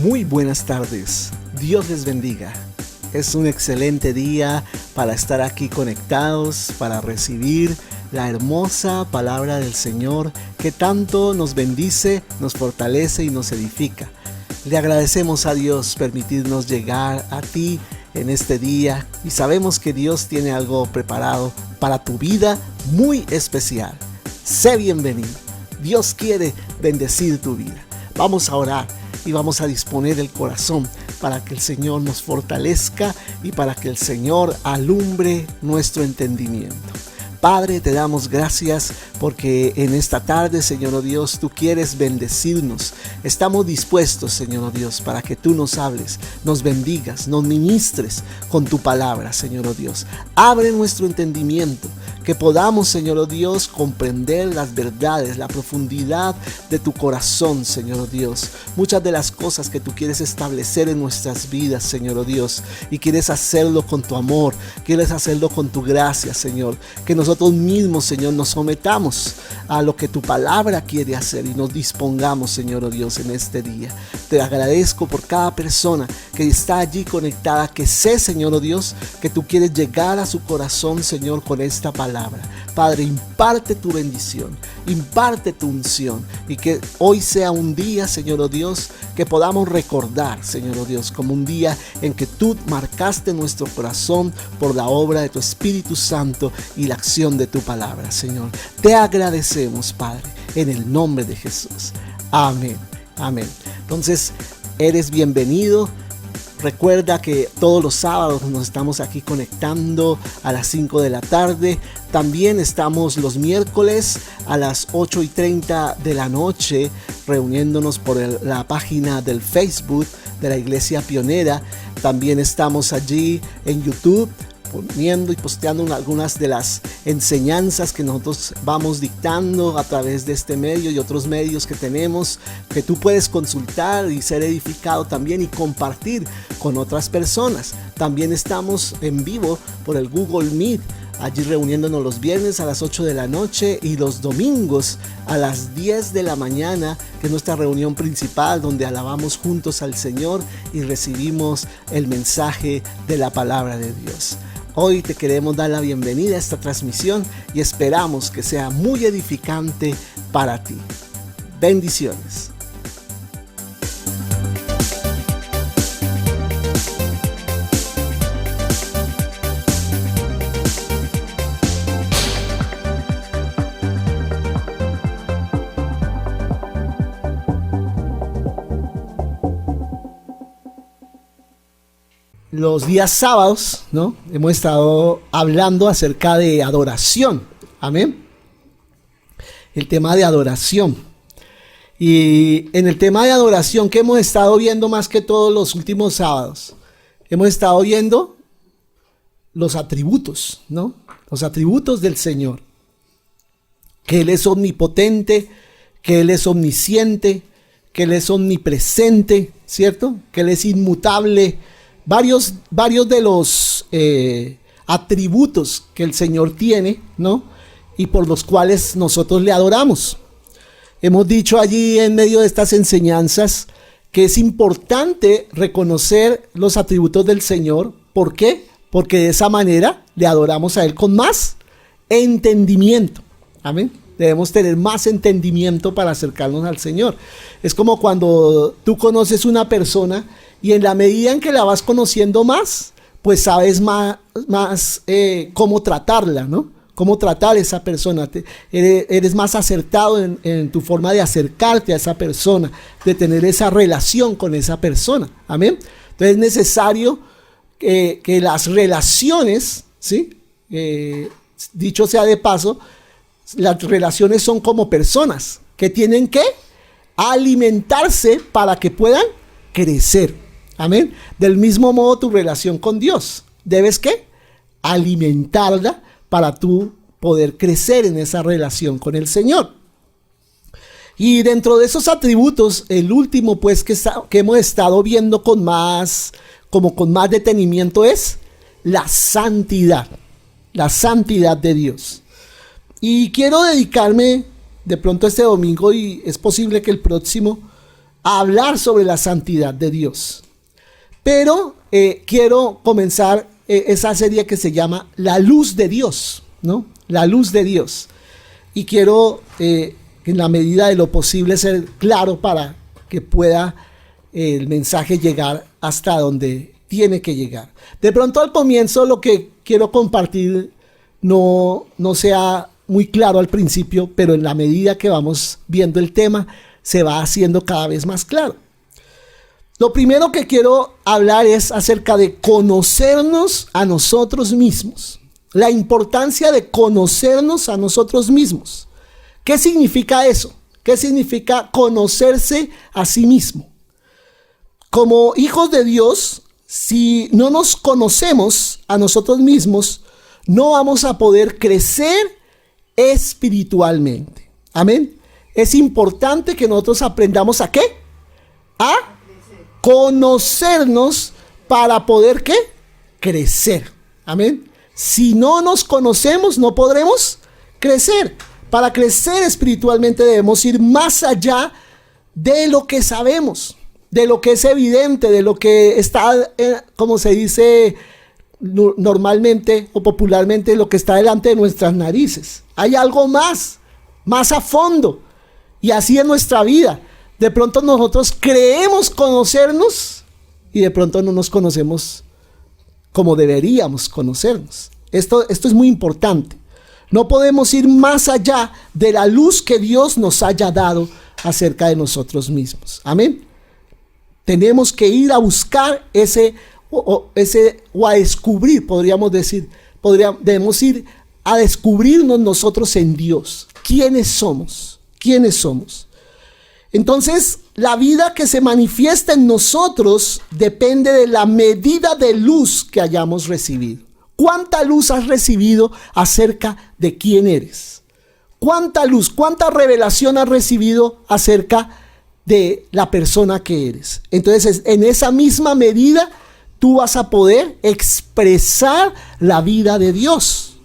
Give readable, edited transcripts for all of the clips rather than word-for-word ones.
Muy buenas tardes, Dios les bendiga. Es un excelente día para estar aquí conectados, para recibir la hermosa palabra del Señor que tanto nos bendice, nos fortalece y nos edifica. Le agradecemos a Dios permitirnos llegar a ti en este día y sabemos que Dios tiene algo preparado para tu vida muy especial. Sé bienvenido. Dios quiere bendecir tu vida. Vamos a orar y vamos a disponer el corazón para que el Señor nos fortalezca y para que el Señor alumbre nuestro entendimiento. Padre, te damos gracias porque en esta tarde, Señor oh Dios, tú quieres bendecirnos. Estamos dispuestos, Señor oh Dios, para que tú nos hables, nos bendigas, nos ministres con tu palabra, Señor oh Dios. Abre nuestro entendimiento, que podamos, Señor oh Dios, comprender las verdades, la profundidad de tu corazón, Señor oh Dios. Muchas de las cosas que tú quieres establecer en nuestras vidas, Señor oh Dios, y quieres hacerlo con tu amor, quieres hacerlo con tu gracia, Señor. Que nosotros mismos, Señor, nos sometamos a lo que tu palabra quiere hacer y nos dispongamos, Señor oh Dios, en este día. Te agradezco por cada persona que está allí conectada, que sé, Señor oh Dios, que tú quieres llegar a su corazón, Señor, con esta palabra. Padre, imparte tu bendición, imparte tu unción y que hoy sea un día, Señor oh Dios, que podamos recordar, Señor oh Dios, como un día en que tú marcaste nuestro corazón por la obra de tu Espíritu Santo y la acción de tu palabra, Señor. Te agradecemos, Padre, en el nombre de Jesús. Amén, amén. Entonces, eres bienvenido. Recuerda que todos los sábados nos estamos aquí conectando a las 5 de la tarde. También estamos los miércoles a las 8:30 de la noche reuniéndonos por la página del Facebook de la Iglesia Pionera. También estamos allí en YouTube poniendo y posteando algunas de las enseñanzas que nosotros vamos dictando a través de este medio y otros medios que tenemos, que tú puedes consultar y ser edificado también y compartir con otras personas. También estamos en vivo por el Google Meet, allí reuniéndonos los viernes a las 8 de la noche y los domingos a las 10 de la mañana, que es nuestra reunión principal donde alabamos juntos al Señor y recibimos el mensaje de la palabra de Dios. Hoy te queremos dar la bienvenida a esta transmisión y esperamos que sea muy edificante para ti. Bendiciones. Los días sábados, ¿no? Hemos estado hablando acerca de adoración. Amén. El tema de adoración. Y en el tema de adoración que hemos estado viendo más que todos los últimos sábados, hemos estado viendo los atributos, ¿no? Los atributos del Señor. Que Él es omnipotente, que Él es omnisciente, que Él es omnipresente, ¿cierto? Que Él es inmutable. Varios de los atributos que el Señor tiene, ¿no? Y por los cuales nosotros le adoramos. Hemos dicho allí en medio de estas enseñanzas que es importante reconocer los atributos del Señor. ¿Por qué? Porque de esa manera le adoramos a Él con más entendimiento. Amén. Debemos tener más entendimiento para acercarnos al Señor. Es como cuando tú conoces una persona y en la medida en que la vas conociendo más, pues sabes más cómo tratarla, ¿no? Cómo tratar a esa persona. Eres más acertado en tu forma de acercarte a esa persona, de tener esa relación con esa persona. Amén. Entonces es necesario que las relaciones, ¿sí? Dicho sea de paso, las relaciones son como personas que tienen que alimentarse para que puedan crecer. Amén. Del mismo modo tu relación con Dios. Debes ¿qué? Alimentarla para tú poder crecer en esa relación con el Señor. Y dentro de esos atributos, el último pues que hemos estado viendo con más detenimiento es la santidad de Dios. Y quiero dedicarme de pronto este domingo, y es posible que el próximo, a hablar sobre la santidad de Dios. Pero quiero comenzar esa serie que se llama La Luz de Dios, ¿no? La Luz de Dios. Y quiero, en la medida de lo posible, ser claro para que pueda el mensaje llegar hasta donde tiene que llegar. De pronto al comienzo lo que quiero compartir no sea muy claro al principio, pero en la medida que vamos viendo el tema se va haciendo cada vez más claro. Lo primero que quiero hablar es acerca de conocernos a nosotros mismos. La importancia de conocernos a nosotros mismos. ¿Qué significa eso? ¿Qué significa conocerse a sí mismo? Como hijos de Dios, si no nos conocemos a nosotros mismos, no vamos a poder crecer espiritualmente. Amén. Es importante que nosotros aprendamos ¿a qué? A conocernos para poder ¿qué? Crecer. Amén. Si no nos conocemos, no podremos crecer. Para crecer espiritualmente debemos ir más allá de lo que sabemos, de lo que es evidente, de lo que está, como se dice normalmente o popularmente, lo que está delante de nuestras narices. Hay algo más a fondo. Y así en nuestra vida. De pronto nosotros creemos conocernos y de pronto no nos conocemos como deberíamos conocernos. Esto es muy importante. No podemos ir más allá de la luz que Dios nos haya dado acerca de nosotros mismos. Amén. Tenemos que ir a buscar o a descubrir, podríamos decir. Debemos ir a descubrirnos nosotros en Dios. ¿Quiénes somos? ¿Quiénes somos? Entonces, la vida que se manifiesta en nosotros depende de la medida de luz que hayamos recibido. ¿Cuánta luz has recibido acerca de quién eres? ¿Cuánta luz, cuánta revelación has recibido acerca de la persona que eres? Entonces, en esa misma medida, tú vas a poder expresar la vida de Dios.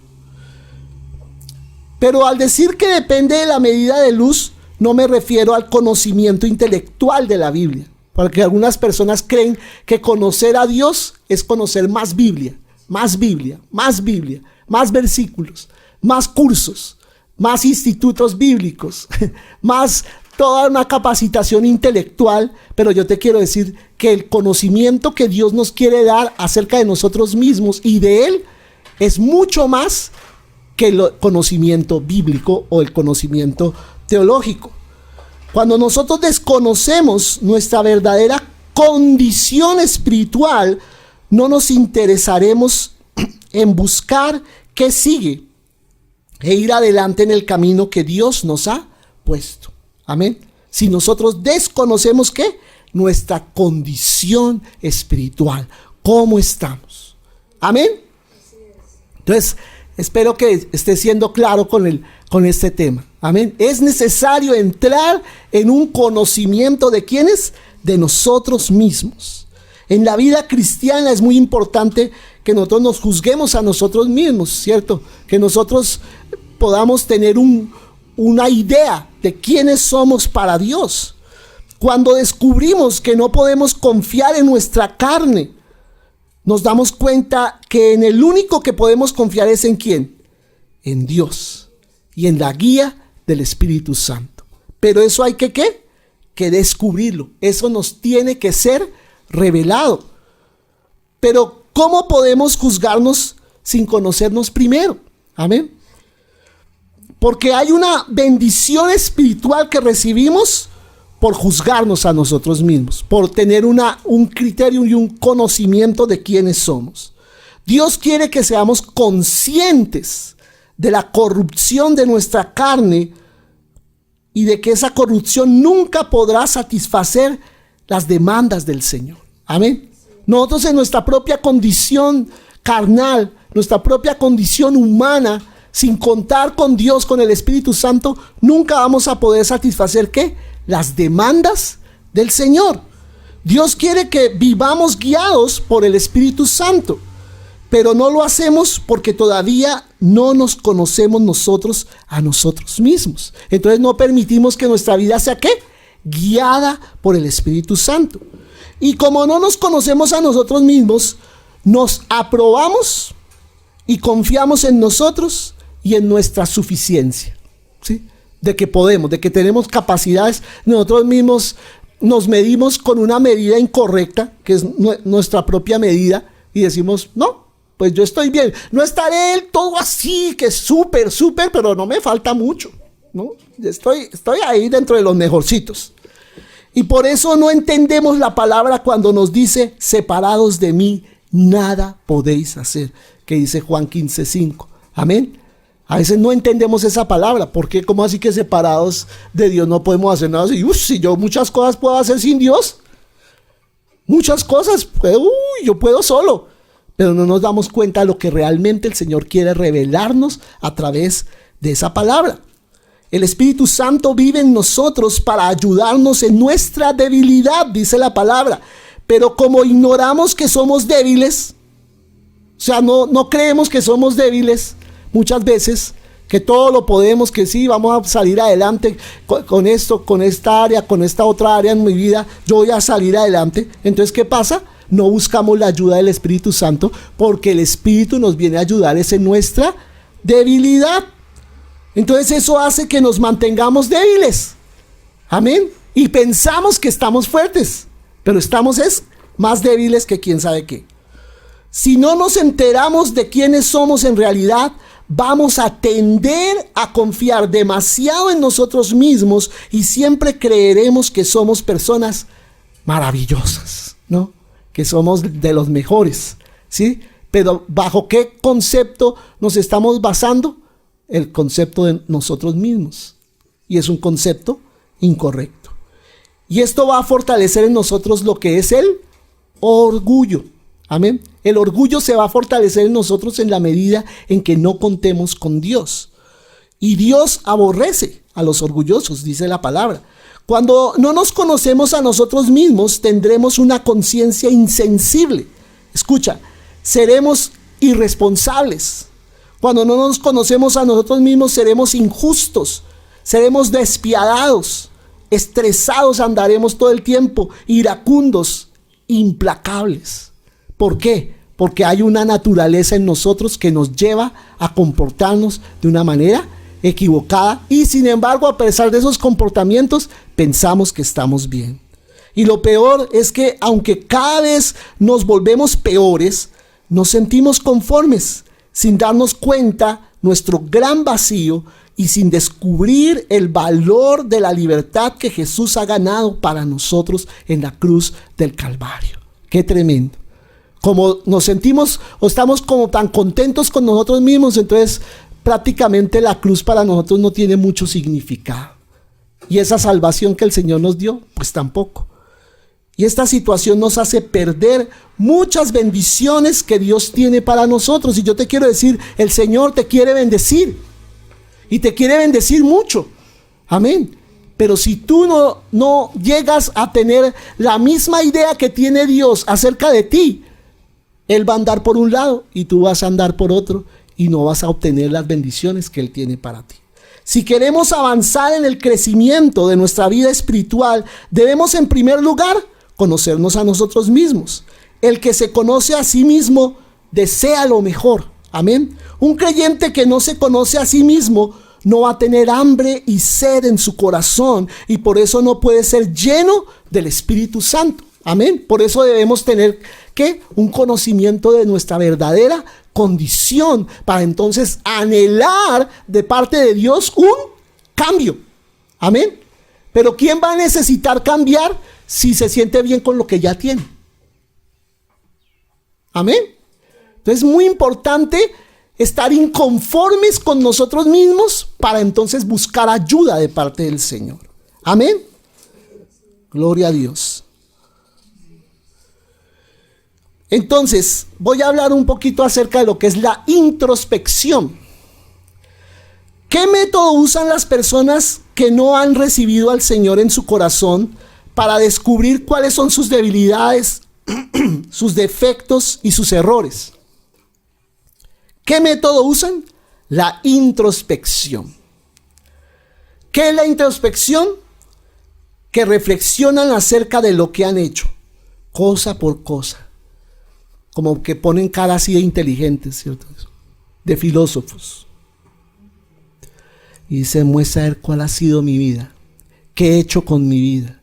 Pero al decir que depende de la medida de luz, no me refiero al conocimiento intelectual de la Biblia. Porque algunas personas creen que conocer a Dios es conocer más Biblia, más versículos, más cursos, más institutos bíblicos, más toda una capacitación intelectual. Pero yo te quiero decir que el conocimiento que Dios nos quiere dar acerca de nosotros mismos y de Él es mucho más que el conocimiento bíblico o el conocimiento teológico. Cuando nosotros desconocemos nuestra verdadera condición espiritual, no nos interesaremos en buscar qué sigue e ir adelante en el camino que Dios nos ha puesto. Amén. Si nosotros desconocemos ¿qué? Nuestra condición espiritual, ¿cómo estamos? Amén. Entonces, espero que esté siendo claro con este tema. Amén. Es necesario entrar en un conocimiento de quiénes, de nosotros mismos. En la vida cristiana es muy importante que nosotros nos juzguemos a nosotros mismos, ¿cierto? Que nosotros podamos tener una idea de quiénes somos para Dios. Cuando descubrimos que no podemos confiar en nuestra carne, nos damos cuenta que en el único que podemos confiar es ¿en quién? En Dios y en la guía del Espíritu Santo. Pero eso hay que ¿qué? Que descubrirlo. Eso nos tiene que ser revelado. Pero ¿cómo podemos juzgarnos sin conocernos primero? Amén. Porque hay una bendición espiritual que recibimos por juzgarnos a nosotros mismos, por tener un criterio y un conocimiento de quiénes somos. Dios quiere que seamos conscientes de la corrupción de nuestra carne y de que esa corrupción nunca podrá satisfacer las demandas del Señor. Amén. Nosotros en nuestra propia condición carnal, nuestra propia condición humana, sin contar con Dios, con el Espíritu Santo, nunca vamos a poder satisfacer ¿qué? Las demandas del Señor. Dios quiere que vivamos guiados por el Espíritu Santo, pero no lo hacemos porque todavía no nos conocemos nosotros a nosotros mismos. Entonces no permitimos que nuestra vida sea ¿qué? guiada por el Espíritu Santo. Y como no nos conocemos a nosotros mismos, nos aprobamos y confiamos en nosotros y en nuestra suficiencia, ¿sí? De que podemos, de que tenemos capacidades. Nosotros mismos nos medimos con una medida incorrecta, que es nuestra propia medida, y decimos, no, pues yo estoy bien. No estaré del todo así, que es súper, pero no me falta mucho, ¿no? Estoy ahí dentro de los mejorcitos. Y por eso no entendemos la palabra cuando nos dice, separados de mí, nada podéis hacer, que dice Juan 15:5. Amén. A veces no entendemos esa palabra. ¿Por qué? ¿Cómo así que separados de Dios no podemos hacer nada? Si yo muchas cosas puedo hacer sin Dios. Muchas cosas. Yo puedo solo. Pero no nos damos cuenta de lo que realmente el Señor quiere revelarnos a través de esa palabra. El Espíritu Santo vive en nosotros para ayudarnos en nuestra debilidad, dice la palabra. Pero como ignoramos que somos débiles, o sea, no creemos que somos débiles, muchas veces, que todo lo podemos, que sí, vamos a salir adelante con esto, con esta área, con esta otra área en mi vida, yo voy a salir adelante. Entonces, ¿qué pasa? No buscamos la ayuda del Espíritu Santo, porque el Espíritu nos viene a ayudar en nuestra debilidad. Entonces eso hace que nos mantengamos débiles. Amén. Y pensamos que estamos fuertes, pero estamos más débiles que quién sabe qué. Si no nos enteramos de quiénes somos en realidad, vamos a tender a confiar demasiado en nosotros mismos y siempre creeremos que somos personas maravillosas, ¿no? Que somos de los mejores, ¿sí? Pero ¿bajo qué concepto nos estamos basando? El concepto de nosotros mismos. Y es un concepto incorrecto. Y esto va a fortalecer en nosotros lo que es el orgullo. Amén. El orgullo se va a fortalecer en nosotros en la medida en que no contemos con Dios. Y Dios aborrece a los orgullosos, dice la palabra. Cuando no nos conocemos a nosotros mismos, tendremos una conciencia insensible. Escucha, seremos irresponsables. Cuando no nos conocemos a nosotros mismos, seremos injustos, seremos despiadados, estresados andaremos todo el tiempo, iracundos, implacables. ¿Por qué? Porque hay una naturaleza en nosotros que nos lleva a comportarnos de una manera equivocada y sin embargo, a pesar de esos comportamientos, pensamos que estamos bien. Y lo peor es que aunque cada vez nos volvemos peores, nos sentimos conformes, sin darnos cuenta nuestro gran vacío y sin descubrir el valor de la libertad que Jesús ha ganado para nosotros en la cruz del Calvario. ¡Qué tremendo! Como nos sentimos o estamos como tan contentos con nosotros mismos, entonces prácticamente la cruz para nosotros no tiene mucho significado. Y esa salvación que el Señor nos dio, pues tampoco. Y esta situación nos hace perder muchas bendiciones que Dios tiene para nosotros. Y yo te quiero decir, el Señor te quiere bendecir. Y te quiere bendecir mucho. Amén. Pero si tú no llegas a tener la misma idea que tiene Dios acerca de ti, Él va a andar por un lado y tú vas a andar por otro y no vas a obtener las bendiciones que Él tiene para ti. Si queremos avanzar en el crecimiento de nuestra vida espiritual, debemos en primer lugar conocernos a nosotros mismos. El que se conoce a sí mismo desea lo mejor. Amén. Un creyente que no se conoce a sí mismo no va a tener hambre y sed en su corazón y por eso no puede ser lleno del Espíritu Santo. Amén. Por eso debemos tener un conocimiento de nuestra verdadera condición para entonces anhelar de parte de Dios un cambio. Amén. Pero ¿quién va a necesitar cambiar si se siente bien con lo que ya tiene? Amén. Entonces es muy importante estar inconformes con nosotros mismos para entonces buscar ayuda de parte del Señor. Amén. Gloria a Dios. Entonces, voy a hablar un poquito acerca de lo que es la introspección. ¿Qué método usan las personas que no han recibido al Señor en su corazón para descubrir cuáles son sus debilidades, sus defectos y sus errores? ¿Qué método usan? La introspección. ¿Qué es la introspección? que reflexionan acerca de lo que han hecho, cosa por cosa, como que ponen cara así de inteligentes, ¿cierto? De filósofos. Y se muestra a ver cuál ha sido mi vida, qué he hecho con mi vida,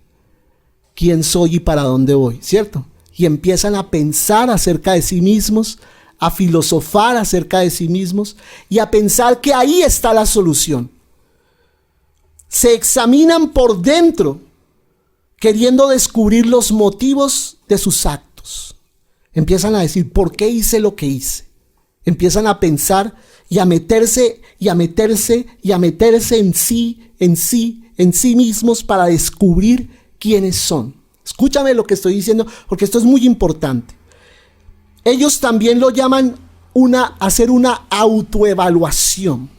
quién soy y para dónde voy, ¿cierto? Y empiezan a pensar acerca de sí mismos, a filosofar acerca de sí mismos y a pensar que ahí está la solución. Se examinan por dentro, queriendo descubrir los motivos de sus actos. Empiezan a decir, ¿por qué hice lo que hice? Empiezan a pensar y a meterse en sí mismos para descubrir quiénes son. Escúchame lo que estoy diciendo, porque esto es muy importante. Ellos también lo llaman hacer una autoevaluación.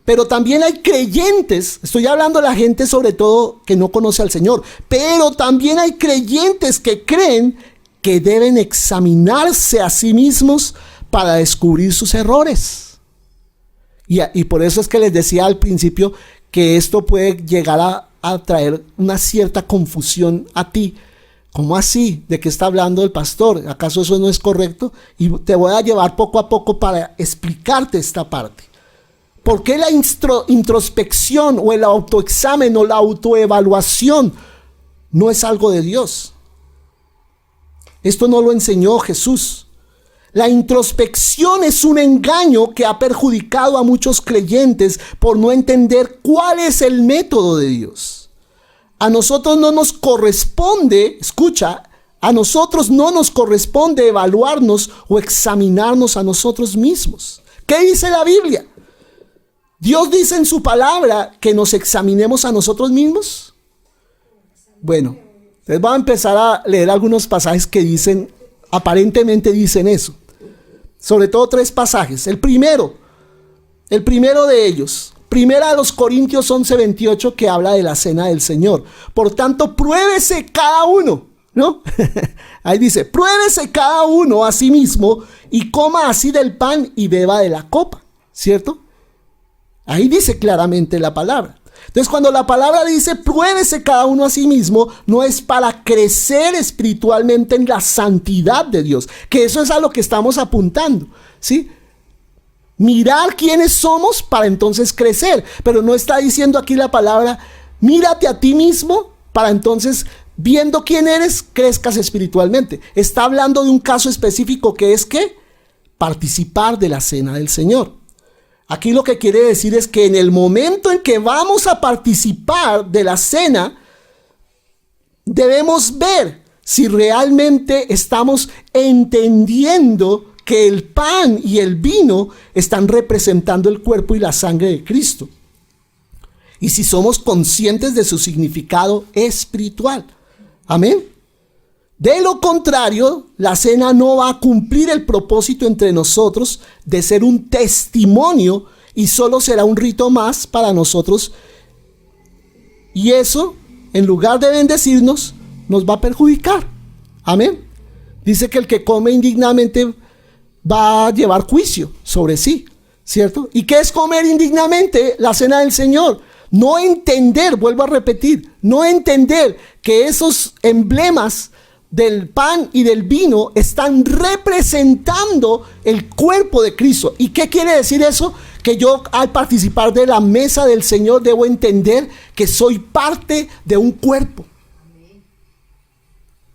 Pero también hay creyentes, estoy hablando de la gente sobre todo que no conoce al Señor, pero también hay creyentes que creen que deben examinarse a sí mismos para descubrir sus errores. Y por eso es que les decía al principio que esto puede llegar a traer una cierta confusión a ti. ¿Cómo así? ¿De qué está hablando el pastor? ¿Acaso eso no es correcto? Y te voy a llevar poco a poco para explicarte esta parte. ¿Por qué la introspección o el autoexamen o la autoevaluación no es algo de Dios? Esto no lo enseñó Jesús. La introspección es un engaño que ha perjudicado a muchos creyentes por no entender cuál es el método de Dios. A nosotros no nos corresponde, escucha, a nosotros no nos corresponde evaluarnos o examinarnos a nosotros mismos. ¿Qué dice la Biblia? ¿Dios dice en su palabra que nos examinemos a nosotros mismos? Bueno, les voy a empezar a leer algunos pasajes que dicen, aparentemente dicen eso. Sobre todo 3 pasajes. El primero de ellos, Primera a los Corintios 11:28, que habla de la cena del Señor. Por tanto, pruébese cada uno, ¿no? Ahí dice, pruébese cada uno a sí mismo y coma así del pan y beba de la copa, ¿cierto? Ahí dice claramente la palabra. Entonces, cuando la palabra dice pruébese cada uno a sí mismo, no es para crecer espiritualmente en la santidad de Dios, que eso es a lo que estamos apuntando, ¿sí? Mirar quiénes somos para entonces crecer, pero no está diciendo aquí la palabra mírate a ti mismo para entonces, viendo quién eres, crezcas espiritualmente. Está hablando de un caso específico que es ¿qué? Participar de la cena del Señor. Aquí lo que quiere decir es que en el momento en que vamos a participar de la cena, debemos ver si realmente estamos entendiendo que el pan y el vino están representando el cuerpo y la sangre de Cristo. Y si somos conscientes de su significado espiritual. Amén. De lo contrario, la cena no va a cumplir el propósito entre nosotros de ser un testimonio y solo será un rito más para nosotros. Y eso, en lugar de bendecirnos, nos va a perjudicar. Amén. Dice que el que come indignamente va a llevar juicio sobre sí, ¿cierto? ¿Y qué es comer indignamente? La cena del Señor. No entender, vuelvo a repetir, no entender que esos emblemas del pan y del vino están representando el cuerpo de Cristo. ¿Y qué quiere decir eso? Que yo al participar de la mesa del Señor debo entender que soy parte de un cuerpo.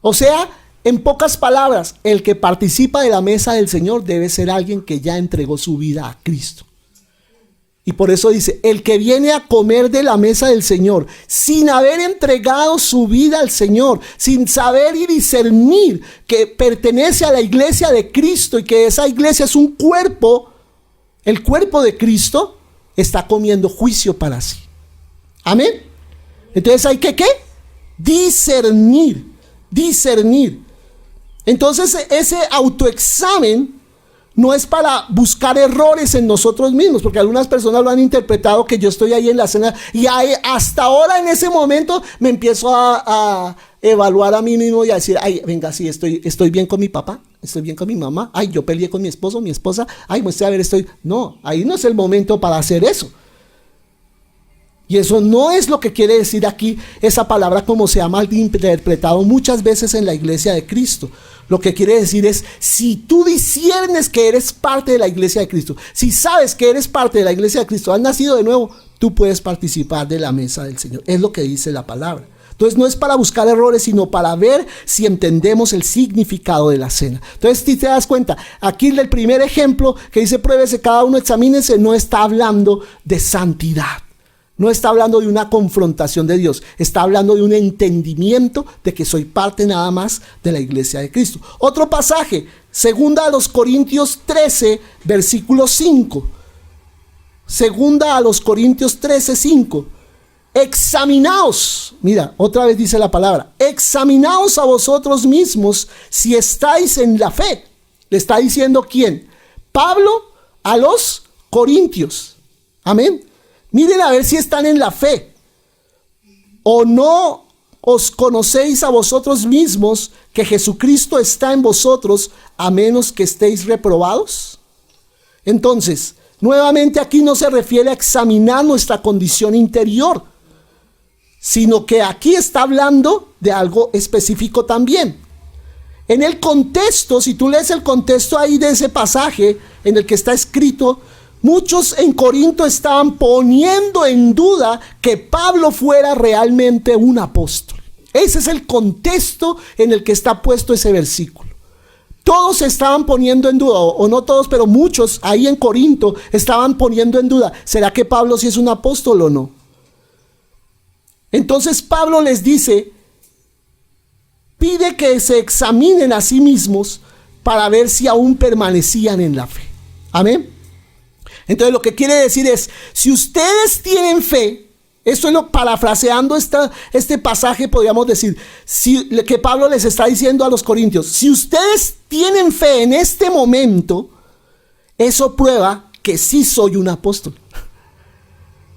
O sea, en pocas palabras, el que participa de la mesa del Señor debe ser alguien que ya entregó su vida a Cristo. Y por eso dice, el que viene a comer de la mesa del Señor sin haber entregado su vida al Señor, sin saber y discernir que pertenece a la iglesia de Cristo y que esa iglesia es un cuerpo, el cuerpo de Cristo, está comiendo juicio para sí. Amén. Entonces hay que ¿qué? Discernir. Entonces ese autoexamen no es para buscar errores en nosotros mismos, porque algunas personas lo han interpretado que yo estoy ahí en la cena y hasta ahora en ese momento me empiezo a evaluar a mí mismo y a decir, ay, venga, sí, estoy bien con mi papá, estoy bien con mi mamá, ay, yo peleé con mi esposo, mi esposa, ay, muestre a ver, No, ahí no es el momento para hacer eso. Y eso no es lo que quiere decir aquí esa palabra, como se ha malinterpretado muchas veces en la iglesia de Cristo. Lo que quiere decir es, si tú disiernes que eres parte de la iglesia de Cristo, si sabes que eres parte de la iglesia de Cristo, has nacido de nuevo, tú puedes participar de la mesa del Señor. Es lo que dice la palabra. Entonces no es para buscar errores, sino para ver si entendemos el significado de la cena. Entonces, si te das cuenta, aquí el primer ejemplo que dice pruébese cada uno, examínense, no está hablando de santidad. No está hablando de una confrontación de Dios, está hablando de un entendimiento de que soy parte nada más de la iglesia de Cristo. Otro pasaje, 2 Corintios 13, versículo 5. 2 Corintios 13, 5. Examinaos, mira, otra vez dice la palabra, examinaos a vosotros mismos si estáis en la fe. Le está diciendo ¿quién? Pablo a los corintios. Amén. Miren a ver si están en la fe. ¿O no os conocéis a vosotros mismos que Jesucristo está en vosotros, a menos que estéis reprobados? Entonces, nuevamente aquí no se refiere a examinar nuestra condición interior, sino que aquí está hablando de algo específico también. En el contexto, si tú lees el contexto ahí de ese pasaje en el que está escrito, muchos en Corinto estaban poniendo en duda que Pablo fuera realmente un apóstol. Ese es el contexto en el que está puesto ese versículo. Todos estaban poniendo en duda, o no todos, pero muchos ahí en Corinto estaban poniendo en duda, ¿será que Pablo sí es un apóstol o no? Entonces Pablo les dice, pide que se examinen a sí mismos para ver si aún permanecían en la fe. Amén. Entonces lo que quiere decir es, si ustedes tienen fe, esto es lo parafraseando este pasaje, podríamos decir, que Pablo les está diciendo a los corintios, si ustedes tienen fe en este momento, eso prueba que sí soy un apóstol.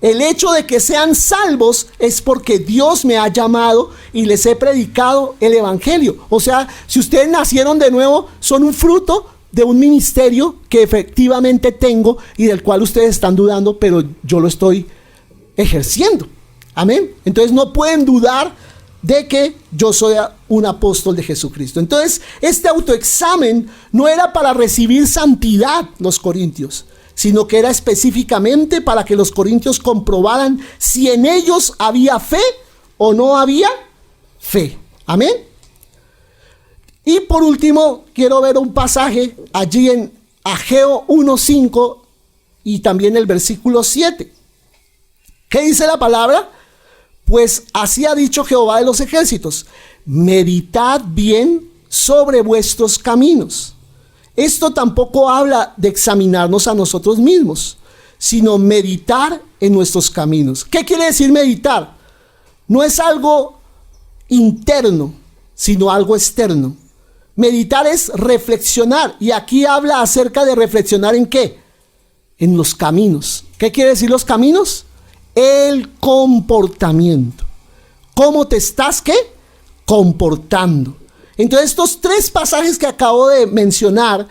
El hecho de que sean salvos es porque Dios me ha llamado y les he predicado el evangelio. O sea, si ustedes nacieron de nuevo, son un fruto de un ministerio que efectivamente tengo y del cual ustedes están dudando, pero yo lo estoy ejerciendo. Amén. Entonces no pueden dudar de que yo soy un apóstol de Jesucristo. Entonces este autoexamen no era para recibir santidad los corintios, sino que era específicamente para que los corintios comprobaran si en ellos había fe o no había fe. Amén. Y por último, quiero ver un pasaje allí en Ageo 1:5 y también el versículo 7. ¿Qué dice la palabra? Pues así ha dicho Jehová de los ejércitos, meditad bien sobre vuestros caminos. Esto tampoco habla de examinarnos a nosotros mismos, sino meditar en nuestros caminos. ¿Qué quiere decir meditar? No es algo interno, sino algo externo. Meditar es reflexionar, y aquí habla acerca de reflexionar ¿en qué? En los caminos. ¿Qué quiere decir los caminos? El comportamiento. ¿Cómo te estás qué? Comportando. Entonces estos tres pasajes que acabo de mencionar,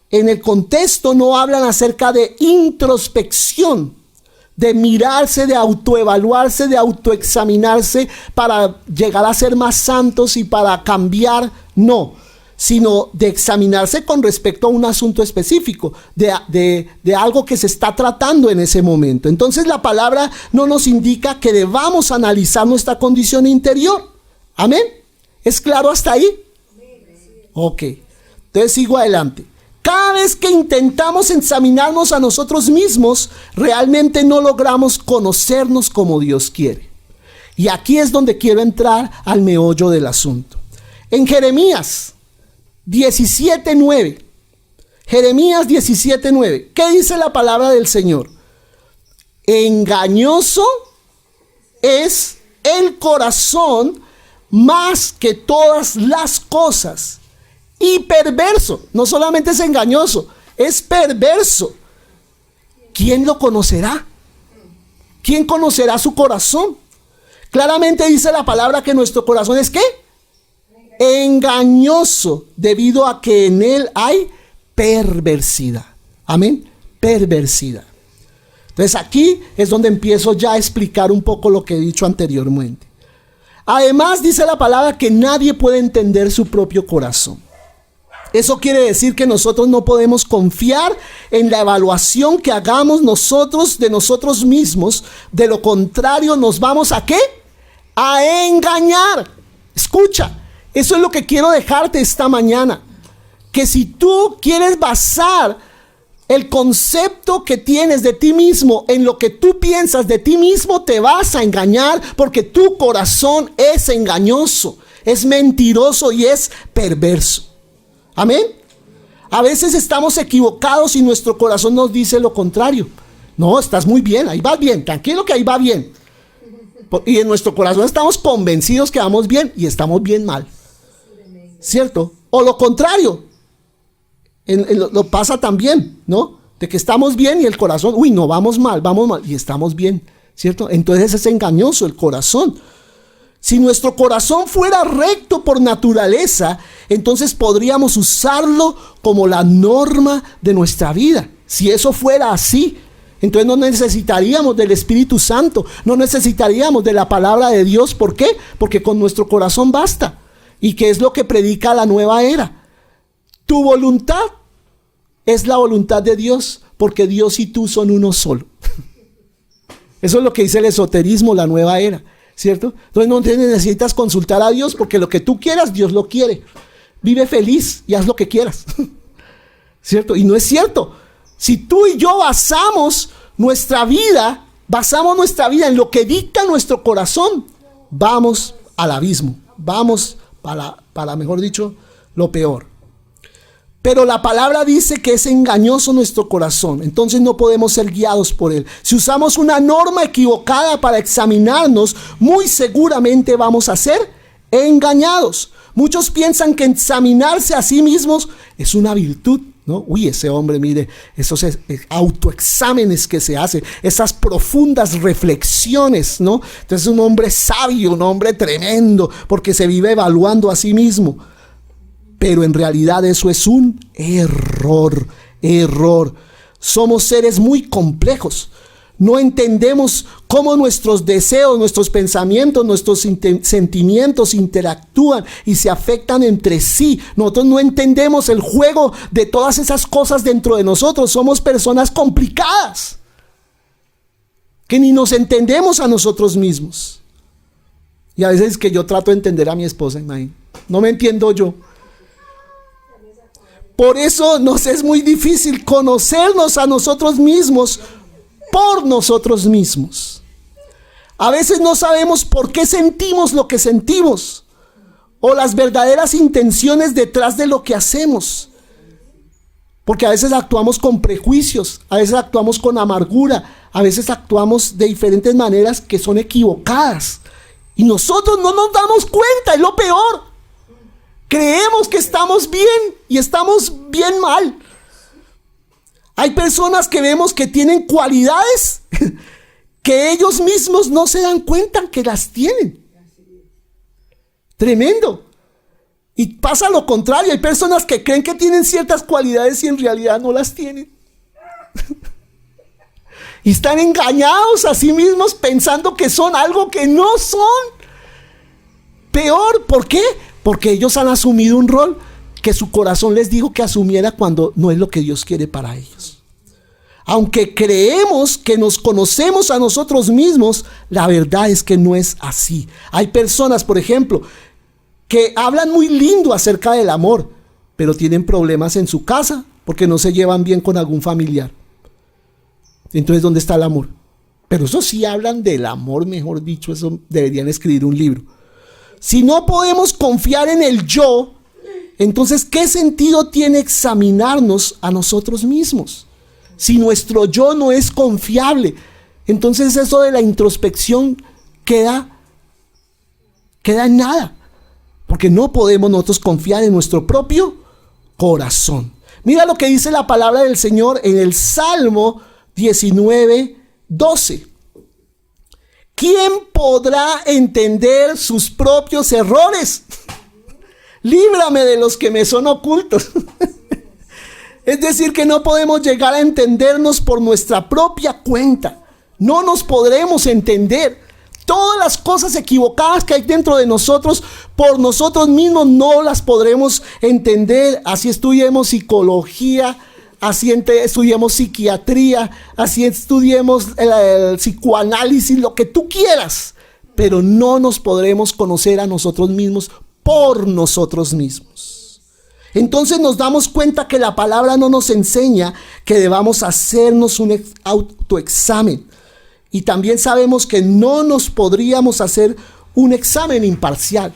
en el contexto no hablan acerca de introspección, de mirarse, de autoevaluarse, de autoexaminarse para llegar a ser más santos y para cambiar, no, sino de examinarse con respecto a un asunto específico, de algo que se está tratando en ese momento. Entonces la palabra no nos indica que debamos analizar nuestra condición interior. ¿Amén? ¿Es claro hasta ahí? Ok, entonces sigo adelante. Cada vez que intentamos examinarnos a nosotros mismos, realmente no logramos conocernos como Dios quiere. Y aquí es donde quiero entrar al meollo del asunto. En Jeremías 17:9. Jeremías 17:9. ¿Qué dice la palabra del Señor? Engañoso es el corazón más que todas las cosas. Y perverso. No solamente es engañoso, es perverso. ¿Quién lo conocerá? ¿Quién conocerá su corazón? Claramente dice la palabra que nuestro corazón es ¿qué? Engañoso, debido a que en él hay perversidad. Amén. Perversidad. Entonces aquí es donde empiezo ya a explicar un poco lo que he dicho anteriormente. Además dice la palabra que nadie puede entender su propio corazón. Eso quiere decir que nosotros no podemos confiar en la evaluación que hagamos nosotros de nosotros mismos. De lo contrario, nos vamos ¿a qué? A engañar. Escucha, eso es lo que quiero dejarte esta mañana. Que si tú quieres basar el concepto que tienes de ti mismo en lo que tú piensas de ti mismo, te vas a engañar, porque tu corazón es engañoso, es mentiroso y es perverso. Amén. A veces estamos equivocados y nuestro corazón nos dice lo contrario. No, estás muy bien, ahí vas bien, tranquilo que ahí va bien. Y en nuestro corazón estamos convencidos que vamos bien y estamos bien mal. ¿Cierto? O lo contrario. Lo pasa también, ¿no? De que estamos bien y el corazón, uy, no, vamos mal y estamos bien, ¿cierto? Entonces es engañoso el corazón. Si nuestro corazón fuera recto por naturaleza, entonces podríamos usarlo como la norma de nuestra vida. Si eso fuera así, entonces no necesitaríamos del Espíritu Santo, no necesitaríamos de la palabra de Dios. ¿Por qué? Porque con nuestro corazón basta. ¿Y qué es lo que predica la nueva era? Tu voluntad es la voluntad de Dios, porque Dios y tú son uno solo. Eso es lo que dice el esoterismo, la nueva era, ¿cierto? Entonces no necesitas consultar a Dios, porque lo que tú quieras, Dios lo quiere. Vive feliz y haz lo que quieras, ¿cierto? Y no es cierto. Si tú y yo basamos nuestra vida en lo que dicta nuestro corazón, vamos al abismo, vamos para mejor dicho, lo peor. Pero la palabra dice que es engañoso nuestro corazón, entonces no podemos ser guiados por él. Si usamos una norma equivocada para examinarnos, muy seguramente vamos a ser engañados. Muchos piensan que examinarse a sí mismos es una virtud, ¿no? Uy, ese hombre, mire, esos autoexámenes que se hacen, esas profundas reflexiones, ¿no? Entonces es un hombre sabio, un hombre tremendo, porque se vive evaluando a sí mismo. Pero en realidad eso es un error. Somos seres muy complejos. No entendemos cómo nuestros deseos, nuestros pensamientos, nuestros sentimientos interactúan y se afectan entre sí. Nosotros no entendemos el juego de todas esas cosas dentro de nosotros. Somos personas complicadas, que ni nos entendemos a nosotros mismos. Y a veces que yo trato de entender a mi esposa, imagínate, no me entiendo yo. Por eso nos es muy difícil conocernos a nosotros mismos por nosotros mismos. A veces no sabemos por qué sentimos lo que sentimos o las verdaderas intenciones detrás de lo que hacemos. Porque a veces actuamos con prejuicios, a veces actuamos con amargura, a veces actuamos de diferentes maneras que son equivocadas. Y nosotros no nos damos cuenta, es lo peor. Creemos que estamos bien y estamos bien mal. Hay personas que vemos que tienen cualidades que ellos mismos no se dan cuenta que las tienen. Tremendo. Y pasa lo contrario. Hay personas que creen que tienen ciertas cualidades y en realidad no las tienen. Y están engañados a sí mismos pensando que son algo que no son. Peor, ¿por qué? Porque ellos han asumido un rol que su corazón les dijo que asumiera cuando no es lo que Dios quiere para ellos. Aunque creemos que nos conocemos a nosotros mismos, la verdad es que no es así. Hay personas, por ejemplo, que hablan muy lindo acerca del amor, pero tienen problemas en su casa porque no se llevan bien con algún familiar. Entonces, ¿dónde está el amor? Pero eso sí hablan del amor, mejor dicho, eso deberían escribir un libro. Si no podemos confiar en el yo, entonces, ¿qué sentido tiene examinarnos a nosotros mismos? Si nuestro yo no es confiable, entonces eso de la introspección queda en nada. Porque no podemos nosotros confiar en nuestro propio corazón. Mira lo que dice la palabra del Señor en el Salmo 19:12. ¿Quién podrá entender sus propios errores? Líbrame de los que me son ocultos. Es decir, que no podemos llegar a entendernos por nuestra propia cuenta. No nos podremos entender. Todas las cosas equivocadas que hay dentro de nosotros, por nosotros mismos no las podremos entender. Así estudiemos psicología, así estudiemos psiquiatría, así estudiemos el psicoanálisis, lo que tú quieras. Pero no nos podremos conocer a nosotros mismos por nosotros mismos. Entonces nos damos cuenta que la palabra no nos enseña que debamos hacernos un autoexamen. Y también sabemos que no nos podríamos hacer un examen imparcial.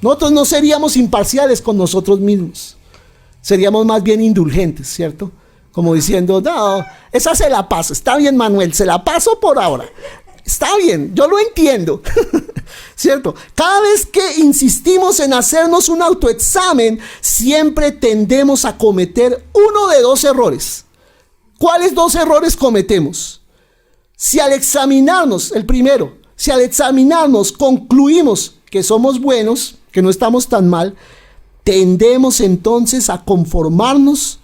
Nosotros no seríamos imparciales con nosotros mismos. Seríamos más bien indulgentes, ¿cierto? Como diciendo, no, esa se la paso. Está bien, Manuel, se la paso por ahora. Está bien, yo lo entiendo. ¿Cierto? Cada vez que insistimos en hacernos un autoexamen, siempre tendemos a cometer uno de dos errores. ¿Cuáles dos errores cometemos? Si al examinarnos, el primero, si al examinarnos concluimos que somos buenos, que no estamos tan mal, tendemos entonces a conformarnos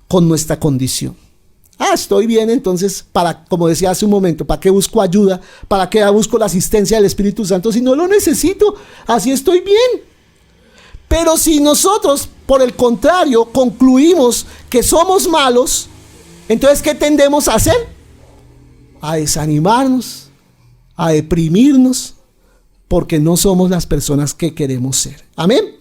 con nuestra condición. Estoy bien, entonces, como decía hace un momento, ¿para qué busco ayuda? ¿Para qué busco la asistencia del Espíritu Santo si no lo necesito? Así estoy bien. Pero si nosotros, por el contrario, concluimos que somos malos, entonces, ¿qué tendemos a hacer? A desanimarnos, a deprimirnos, porque no somos las personas que queremos ser. Amén.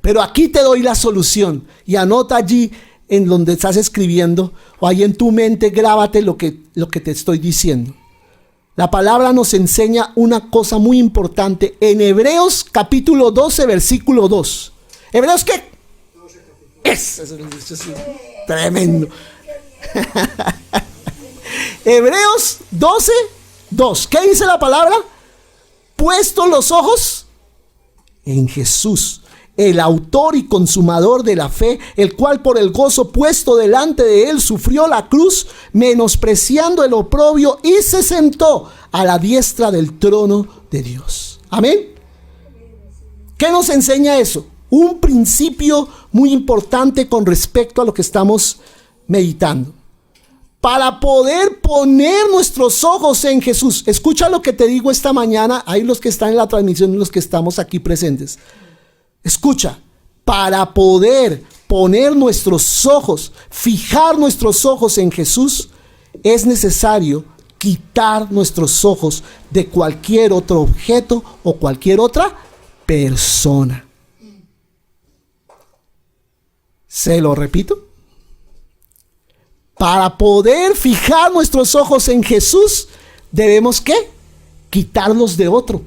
Pero aquí te doy la solución y anota allí en donde estás escribiendo o ahí en tu mente, grábate lo que te estoy diciendo. La palabra nos enseña una cosa muy importante en Hebreos capítulo 12, versículo 2. ¿Hebreos qué? Eso es tremendo. Hebreos 12, 2. ¿Qué dice la palabra? Puesto los ojos en Jesús, el autor y consumador de la fe, el cual por el gozo puesto delante de él sufrió la cruz, menospreciando el oprobio, y se sentó a la diestra del trono de Dios. Amén. ¿Qué nos enseña eso? Un principio muy importante con respecto a lo que estamos meditando. Para poder poner nuestros ojos en Jesús. Escucha lo que te digo esta mañana. Hay los que están en la transmisión y los que estamos aquí presentes. Escucha. Para poder poner nuestros ojos, fijar nuestros ojos en Jesús, es necesario quitar nuestros ojos de cualquier otro objeto o cualquier otra persona. Se lo repito. Para poder fijar nuestros ojos en Jesús, debemos ¿qué? Quitarlos de otro.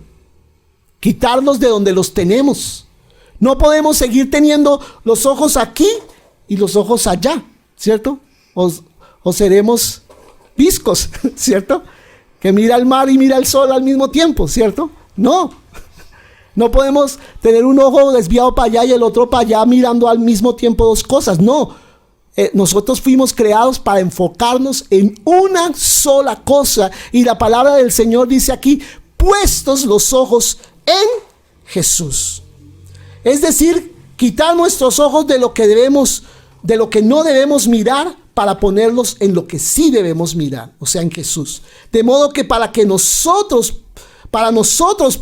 Quitarlos de donde los tenemos. No podemos seguir teniendo los ojos aquí y los ojos allá, ¿cierto? O seremos viscos, ¿cierto? Que mira al mar y mira al sol al mismo tiempo, ¿cierto? No. No podemos tener un ojo desviado para allá y el otro para allá mirando al mismo tiempo dos cosas. No. Nosotros fuimos creados para enfocarnos en una sola cosa. Y la palabra del Señor dice aquí, puestos los ojos en Jesús. Es decir, quitar nuestros ojos de lo que no debemos mirar para ponerlos en lo que sí debemos mirar, o sea, en Jesús. De modo que para nosotros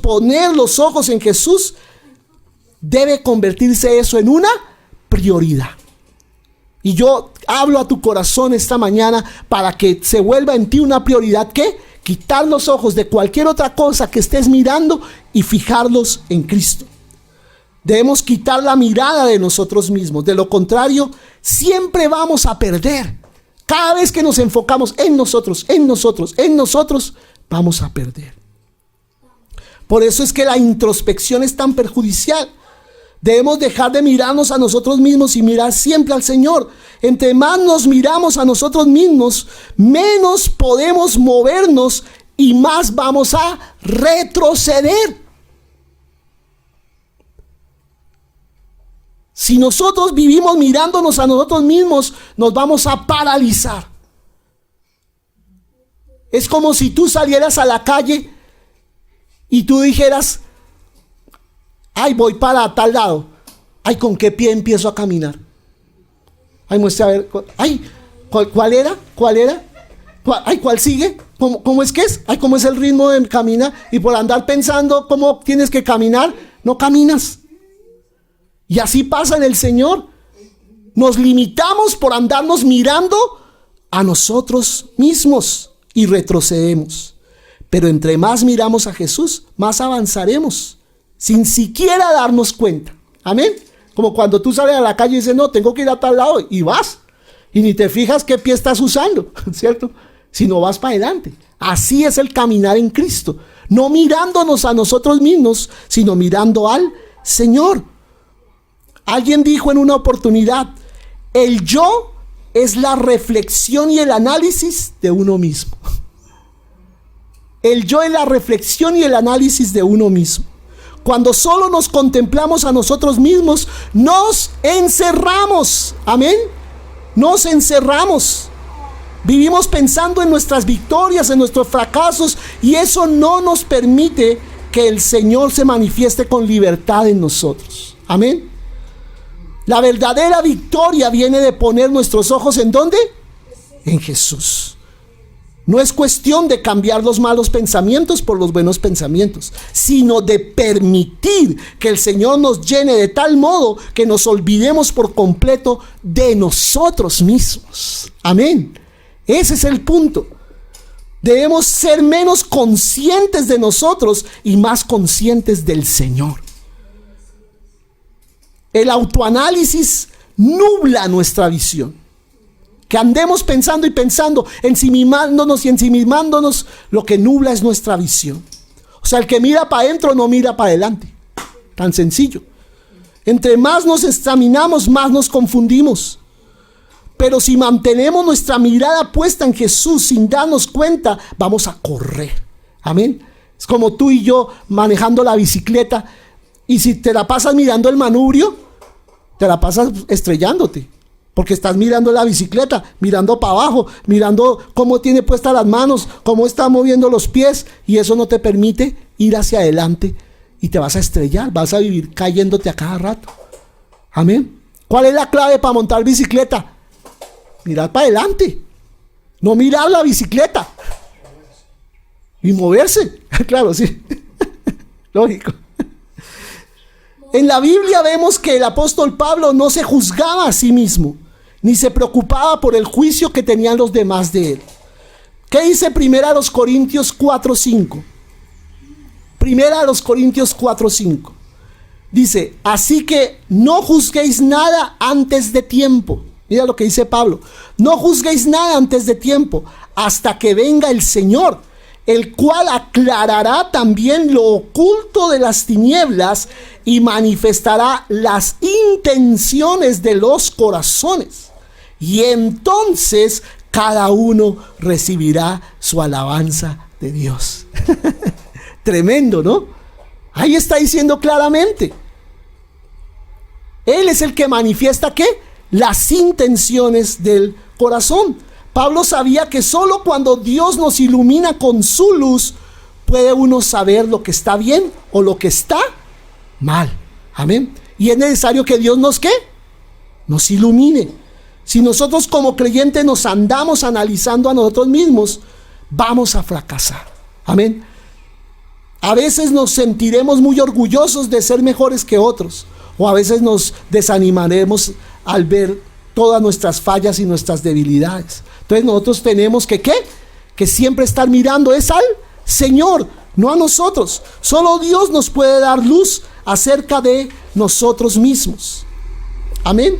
poner los ojos en Jesús, debe convertirse eso en una prioridad. Y yo hablo a tu corazón esta mañana para que se vuelva en ti una prioridad. ¿Qué? Quitar los ojos de cualquier otra cosa que estés mirando y fijarlos en Cristo. Debemos quitar la mirada de nosotros mismos. De lo contrario, siempre vamos a perder. Cada vez que nos enfocamos en nosotros, vamos a perder. Por eso es que la introspección es tan perjudicial. Debemos dejar de mirarnos a nosotros mismos y mirar siempre al Señor. Entre más nos miramos a nosotros mismos, menos podemos movernos y más vamos a retroceder. Si nosotros vivimos mirándonos a nosotros mismos, nos vamos a paralizar. Es como si tú salieras a la calle y tú dijeras, ay, voy para tal lado. Ay, ¿con qué pie empiezo a caminar? Ay, muestre a ver. Ay, ¿cuál era? ¿Cuál sigue? ¿Cómo es que es? Ay, ¿cómo es el ritmo de caminar? Y por andar pensando cómo tienes que caminar, no caminas. Y así pasa en el Señor. Nos limitamos por andarnos mirando a nosotros mismos y retrocedemos. Pero entre más miramos a Jesús, más avanzaremos, sin siquiera darnos cuenta. Amén. Como cuando tú sales a la calle y dices, no, tengo que ir a tal lado, y vas. Y ni te fijas qué pie estás usando, ¿cierto? Sino vas para adelante. Así es el caminar en Cristo. No mirándonos a nosotros mismos, sino mirando al Señor. Alguien dijo en una oportunidad, el yo es la reflexión y el análisis de uno mismo. El yo es la reflexión y el análisis de uno mismo. Cuando solo nos contemplamos a nosotros mismos, nos encerramos. Amén. Nos encerramos. Vivimos pensando en nuestras victorias, en nuestros fracasos, y eso no nos permite que el Señor se manifieste con libertad en nosotros. Amén. La verdadera victoria viene de poner nuestros ojos ¿en dónde? En Jesús. No es cuestión de cambiar los malos pensamientos por los buenos pensamientos, sino de permitir que el Señor nos llene de tal modo que nos olvidemos por completo de nosotros mismos. Amén. Ese es el punto. Debemos ser menos conscientes de nosotros y más conscientes del Señor. El autoanálisis nubla nuestra visión. Que andemos pensando y pensando, ensimismándonos, lo que nubla es nuestra visión. O sea, el que mira para adentro no mira para adelante. Tan sencillo. Entre más nos examinamos, más nos confundimos. Pero si mantenemos nuestra mirada puesta en Jesús sin darnos cuenta, vamos a correr. Amén. Es como tú y yo manejando la bicicleta, y si te la pasas mirando el manubrio, te la pasas estrellándote. Porque estás mirando la bicicleta, mirando para abajo, mirando cómo tiene puestas las manos, cómo está moviendo los pies, y eso no te permite ir hacia adelante y te vas a estrellar, vas a vivir cayéndote a cada rato. Amén. ¿Cuál es la clave para montar bicicleta? Mirar para adelante, no mirar la bicicleta y moverse. Claro, sí. Lógico. En la Biblia vemos que el apóstol Pablo no se juzgaba a sí mismo, ni se preocupaba por el juicio que tenían los demás de él. ¿Qué dice 1 Corintios 4:5? 1 Corintios 4:5. Dice, así que no juzguéis nada antes de tiempo. Mira lo que dice Pablo. No juzguéis nada antes de tiempo, hasta que venga el Señor, el cual aclarará también lo oculto de las tinieblas y manifestará las intenciones de los corazones. Y entonces cada uno recibirá su alabanza de Dios. Tremendo, ¿no? Ahí está diciendo claramente. Él es el que manifiesta, ¿qué? Las intenciones del corazón. Pablo sabía que solo cuando Dios nos ilumina con su luz puede uno saber lo que está bien o lo que está mal. Amén. Y es necesario que Dios nos, ¿qué? Nos ilumine. Si nosotros como creyentes nos andamos analizando a nosotros mismos, vamos a fracasar. Amén. A veces nos sentiremos muy orgullosos de ser mejores que otros, o a veces nos desanimaremos al ver todas nuestras fallas y nuestras debilidades. Entonces nosotros tenemos que, ¿qué? Que siempre estar mirando es al Señor, no a nosotros. Solo Dios nos puede dar luz acerca de nosotros mismos. Amén.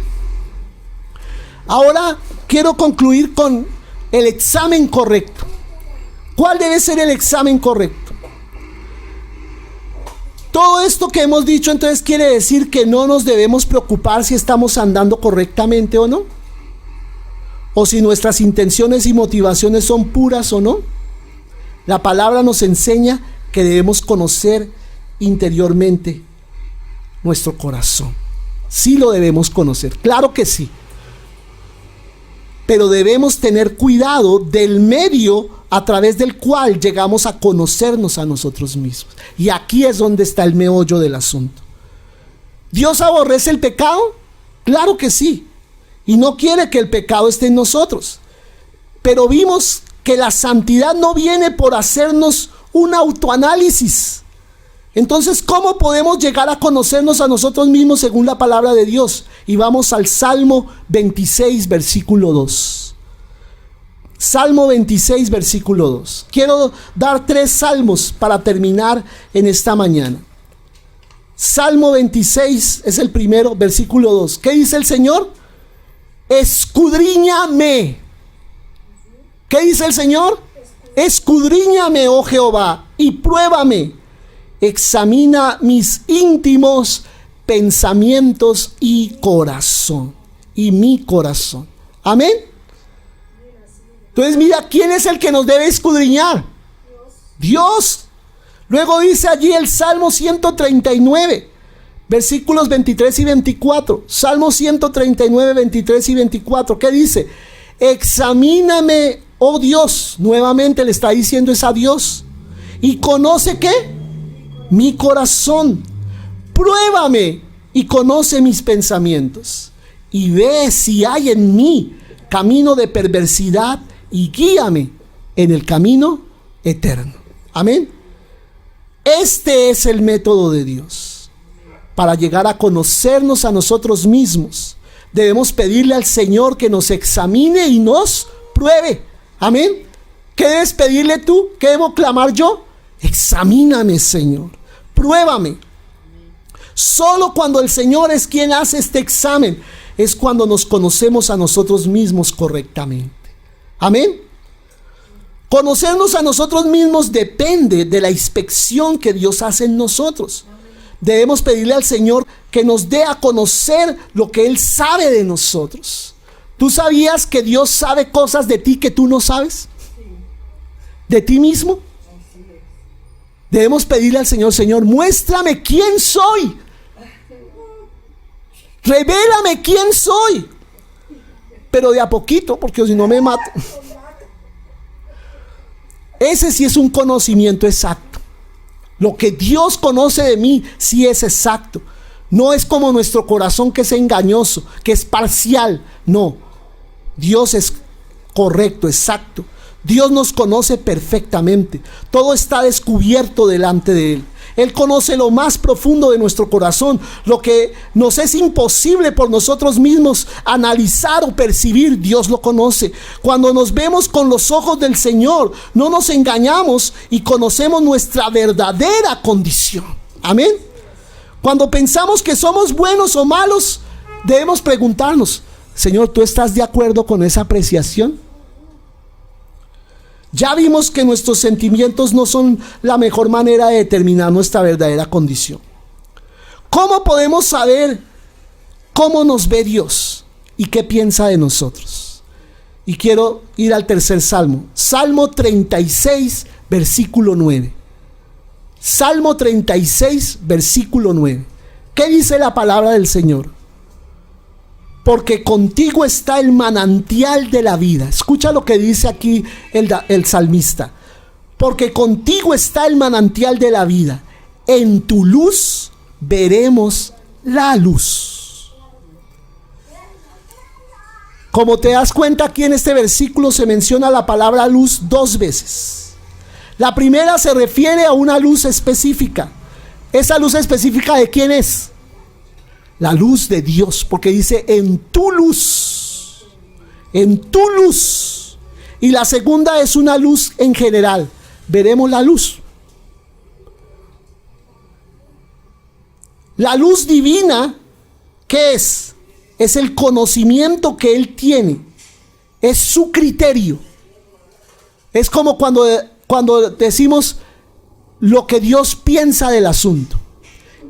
Ahora quiero concluir con el examen correcto. ¿Cuál debe ser el examen correcto? Todo esto que hemos dicho entonces quiere decir que no nos debemos preocupar si estamos andando correctamente o no, o si nuestras intenciones y motivaciones son puras o no. La palabra nos enseña que debemos conocer interiormente nuestro corazón. Sí lo debemos conocer, claro que sí. Pero debemos tener cuidado del medio a través del cual llegamos a conocernos a nosotros mismos. Y aquí es donde está el meollo del asunto. ¿Dios aborrece el pecado? Claro que sí. y no quiere que el pecado esté en nosotros. Pero vimos que la santidad no viene por hacernos un autoanálisis. Entonces, ¿cómo podemos llegar a conocernos a nosotros mismos según la palabra de Dios? Y vamos al Salmo 26, versículo 2. Salmo 26, versículo 2. Quiero dar 3 salmos para terminar en esta mañana. Salmo 26 es el primero, versículo 2. ¿Qué dice el Señor? Escudriñame. ¿Qué dice el Señor? Escudriñame, oh Jehová, y pruébame. Examina mis íntimos pensamientos y corazón. Y mi corazón. Amén. Entonces mira, ¿quién es el que nos debe escudriñar? Dios. Luego dice allí el Salmo 139, versículos 23 y 24. Salmo 139, 23 y 24. ¿Qué dice? Examíname, oh Dios. Nuevamente le está diciendo es a Dios. ¿Y conoce qué? Mi corazón. Pruébame y conoce mis pensamientos. Y ve si hay en mí camino de perversidad y guíame en el camino eterno. Amén. Este es el método de Dios. Para llegar a conocernos a nosotros mismos, debemos pedirle al Señor que nos examine y nos pruebe. Amén. ¿Qué debes pedirle tú? ¿Qué debo clamar yo? Examíname, Señor. Pruébame. Solo cuando el Señor es quien hace este examen, es cuando nos conocemos a nosotros mismos correctamente. Amén. Conocernos a nosotros mismos depende de la inspección que Dios hace en nosotros. Debemos pedirle al Señor que nos dé a conocer lo que Él sabe de nosotros. ¿Tú sabías que Dios sabe cosas de ti que tú no sabes? ¿De ti mismo? Debemos pedirle al Señor, Señor, muéstrame quién soy. Revélame quién soy. Pero de a poquito, porque si no me mato. Ese sí es un conocimiento exacto. Lo que Dios conoce de mí sí es exacto. No es como nuestro corazón, que es engañoso, que es parcial. No, Dios es correcto, exacto. Dios nos conoce perfectamente. Todo está descubierto delante de Él. Él conoce lo más profundo de nuestro corazón, lo que nos es imposible por nosotros mismos analizar o percibir. Dios lo conoce. Cuando nos vemos con los ojos del Señor, no nos engañamos y conocemos nuestra verdadera condición. Amén. Cuando pensamos que somos buenos o malos, debemos preguntarnos, Señor, ¿tú estás de acuerdo con esa apreciación? Ya vimos que nuestros sentimientos no son la mejor manera de determinar nuestra verdadera condición. ¿Cómo podemos saber cómo nos ve Dios y qué piensa de nosotros? Y quiero ir al tercer salmo. Salmo 36, versículo 9. Salmo 36, versículo 9. ¿Qué dice la palabra del Señor? Porque contigo está el manantial de la vida. Escucha lo que dice aquí el salmista. Porque contigo está el manantial de la vida. En tu luz veremos la luz. Como te das cuenta, aquí en este versículo se menciona la palabra luz 2 veces. La primera se refiere a una luz específica. ¿Esa luz específica de quién es? La luz de Dios, porque dice en tu luz. En tu luz. Y la segunda es una luz en general. Veremos la luz. La luz divina, ¿qué es? Es el conocimiento que Él tiene. Es su criterio. Es como cuando decimos lo que Dios piensa del asunto.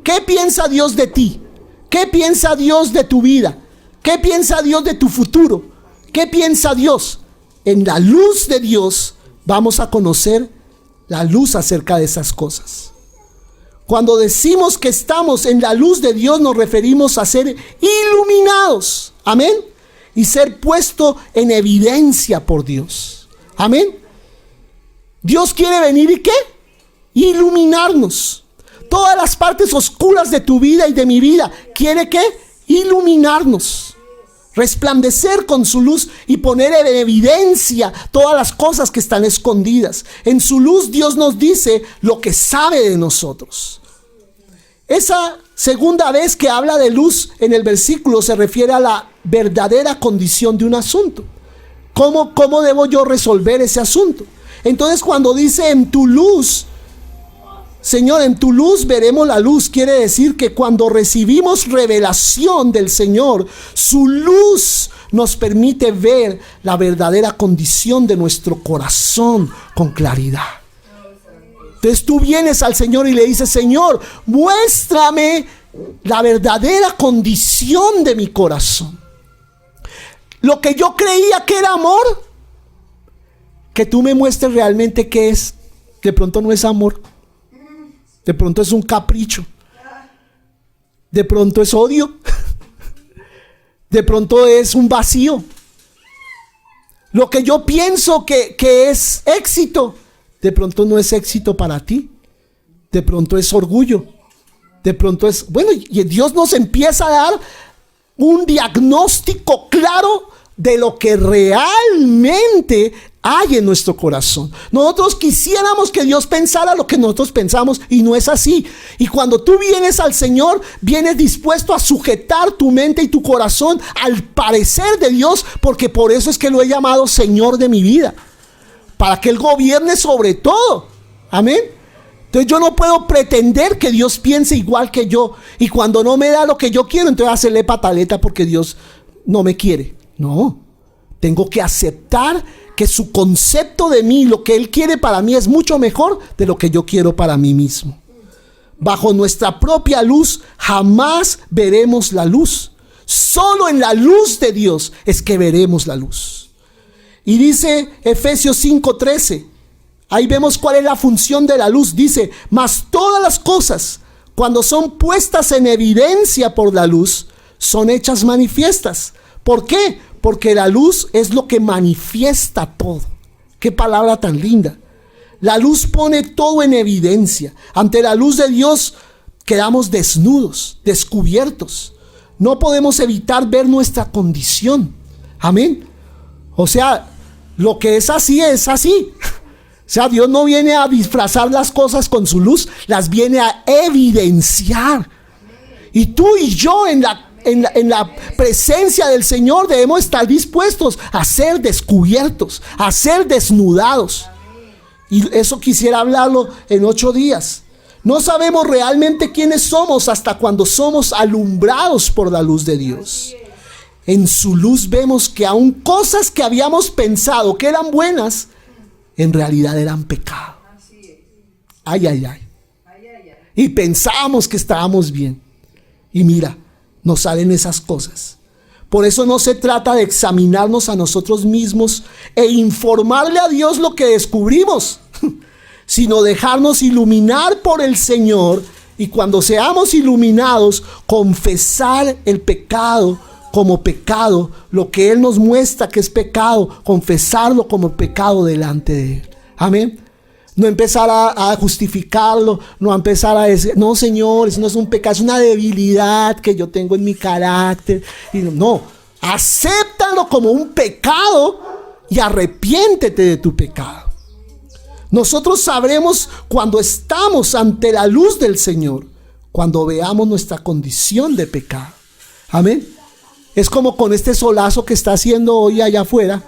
¿Qué piensa Dios de ti? ¿Qué piensa Dios de tu vida? ¿Qué piensa Dios de tu futuro? ¿Qué piensa Dios? En la luz de Dios vamos a conocer la luz acerca de esas cosas. Cuando decimos que estamos en la luz de Dios, nos referimos a ser iluminados. Amén. Y ser puesto en evidencia por Dios. Amén. Dios quiere venir ¿y qué? Iluminarnos. Todas las partes oscuras de tu vida y de mi vida. ¿Quiere qué? Iluminarnos. resplandecer con su luz y poner en evidencia todas las cosas que están escondidas. En su luz Dios nos dice lo que sabe de nosotros. Esa segunda vez que habla de luz en el versículo se refiere a la verdadera condición de un asunto. ¿Cómo debo yo resolver ese asunto? Entonces, cuando dice en tu luz, Señor, en tu luz veremos la luz, quiere decir que cuando recibimos revelación del Señor, su luz nos permite ver la verdadera condición de nuestro corazón con claridad. Entonces tú vienes al Señor y le dices: Señor, muéstrame la verdadera condición de mi corazón. Lo que yo creía que era amor, que tú me muestres realmente qué es. De pronto no es amor. De pronto es un capricho. De pronto es odio. De pronto es un vacío. Lo que yo pienso que es éxito, de pronto no es éxito para ti. De pronto es orgullo. De pronto es... Bueno, y Dios nos empieza a dar un diagnóstico claro de lo que realmente hay en nuestro corazón. Nosotros quisiéramos que Dios pensara lo que nosotros pensamos, y no es así. Y cuando tú vienes al Señor, vienes dispuesto a sujetar tu mente y tu corazón al parecer de Dios, porque por eso es que lo he llamado Señor de mi vida, para que Él gobierne sobre todo. Amén. Entonces yo no puedo pretender que Dios piense igual que yo, y cuando no me da lo que yo quiero, entonces hacerle pataleta porque Dios no me quiere. No, tengo que aceptar que su concepto de mí, lo que Él quiere para mí, es mucho mejor de lo que yo quiero para mí mismo. Bajo nuestra propia luz jamás veremos la luz. Solo en la luz de Dios es que veremos la luz. Y dice Efesios 5:13, ahí vemos cuál es la función de la luz. Dice: mas todas las cosas, cuando son puestas en evidencia por la luz, son hechas manifiestas. ¿Por qué? Porque la luz es lo que manifiesta todo. Qué palabra tan linda. La luz pone todo en evidencia. Ante la luz de Dios quedamos desnudos, descubiertos. No podemos evitar ver nuestra condición. Amén. O sea, lo que es así es así. O sea, Dios no viene a disfrazar las cosas con su luz, las viene a evidenciar. Y tú y yo en la presencia del Señor debemos estar dispuestos a ser descubiertos, a ser desnudados. Y eso quisiera hablarlo en 8 días. No sabemos realmente quiénes somos hasta cuando somos alumbrados por la luz de Dios. En su luz vemos que aún cosas que habíamos pensado que eran buenas, en realidad eran pecado. Ay, ay, ay. Y pensábamos que estábamos bien. Y mira, nos salen esas cosas. Por eso no se trata de examinarnos a nosotros mismos e informarle a Dios lo que descubrimos, sino dejarnos iluminar por el Señor, y cuando seamos iluminados, confesar el pecado como pecado, lo que Él nos muestra que es pecado, confesarlo como pecado delante de Él. Amén. No empezar a justificarlo, no empezar a decir: no, Señor, eso no es un pecado, es una debilidad que yo tengo en mi carácter. Y no, acéptalo como un pecado y arrepiéntete de tu pecado. Nosotros sabremos cuando estamos ante la luz del Señor, cuando veamos nuestra condición de pecado. Amén. Es como con este solazo que está haciendo hoy allá afuera,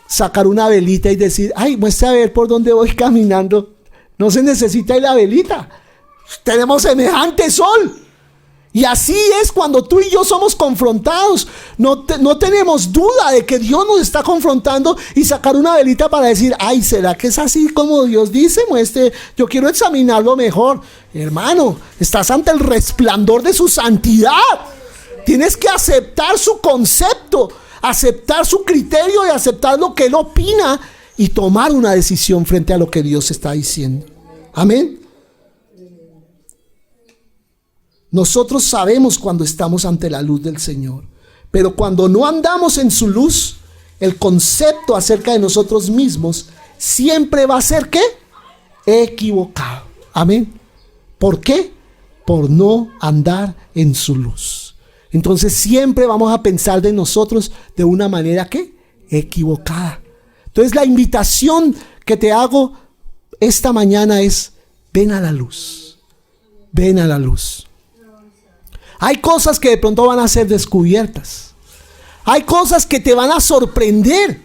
sacar una velita y decir: ay, muestra a ver por dónde voy caminando. No se necesita la velita. Tenemos semejante sol. Y así es cuando tú y yo somos confrontados. No tenemos duda de que Dios nos está confrontando, y sacar una velita para decir: ay, ¿será que es así como Dios dice? Muestre, yo quiero examinarlo mejor. Hermano, estás ante el resplandor de su santidad. Tienes que aceptar su concepto, aceptar su criterio y aceptar lo que Él opina, y tomar una decisión frente a lo que Dios está diciendo. Amén. Nosotros sabemos cuando estamos ante la luz del Señor, pero cuando no andamos en su luz, el concepto acerca de nosotros mismos siempre va a ser ¿qué? Equivocado. Amén. ¿Por qué? Por no andar en su luz. Entonces siempre vamos a pensar de nosotros de una manera ¿qué? Equivocada. Entonces la invitación que te hago esta mañana es: ven a la luz. Ven a la luz. Hay cosas que de pronto van a ser descubiertas. Hay cosas que te van a sorprender.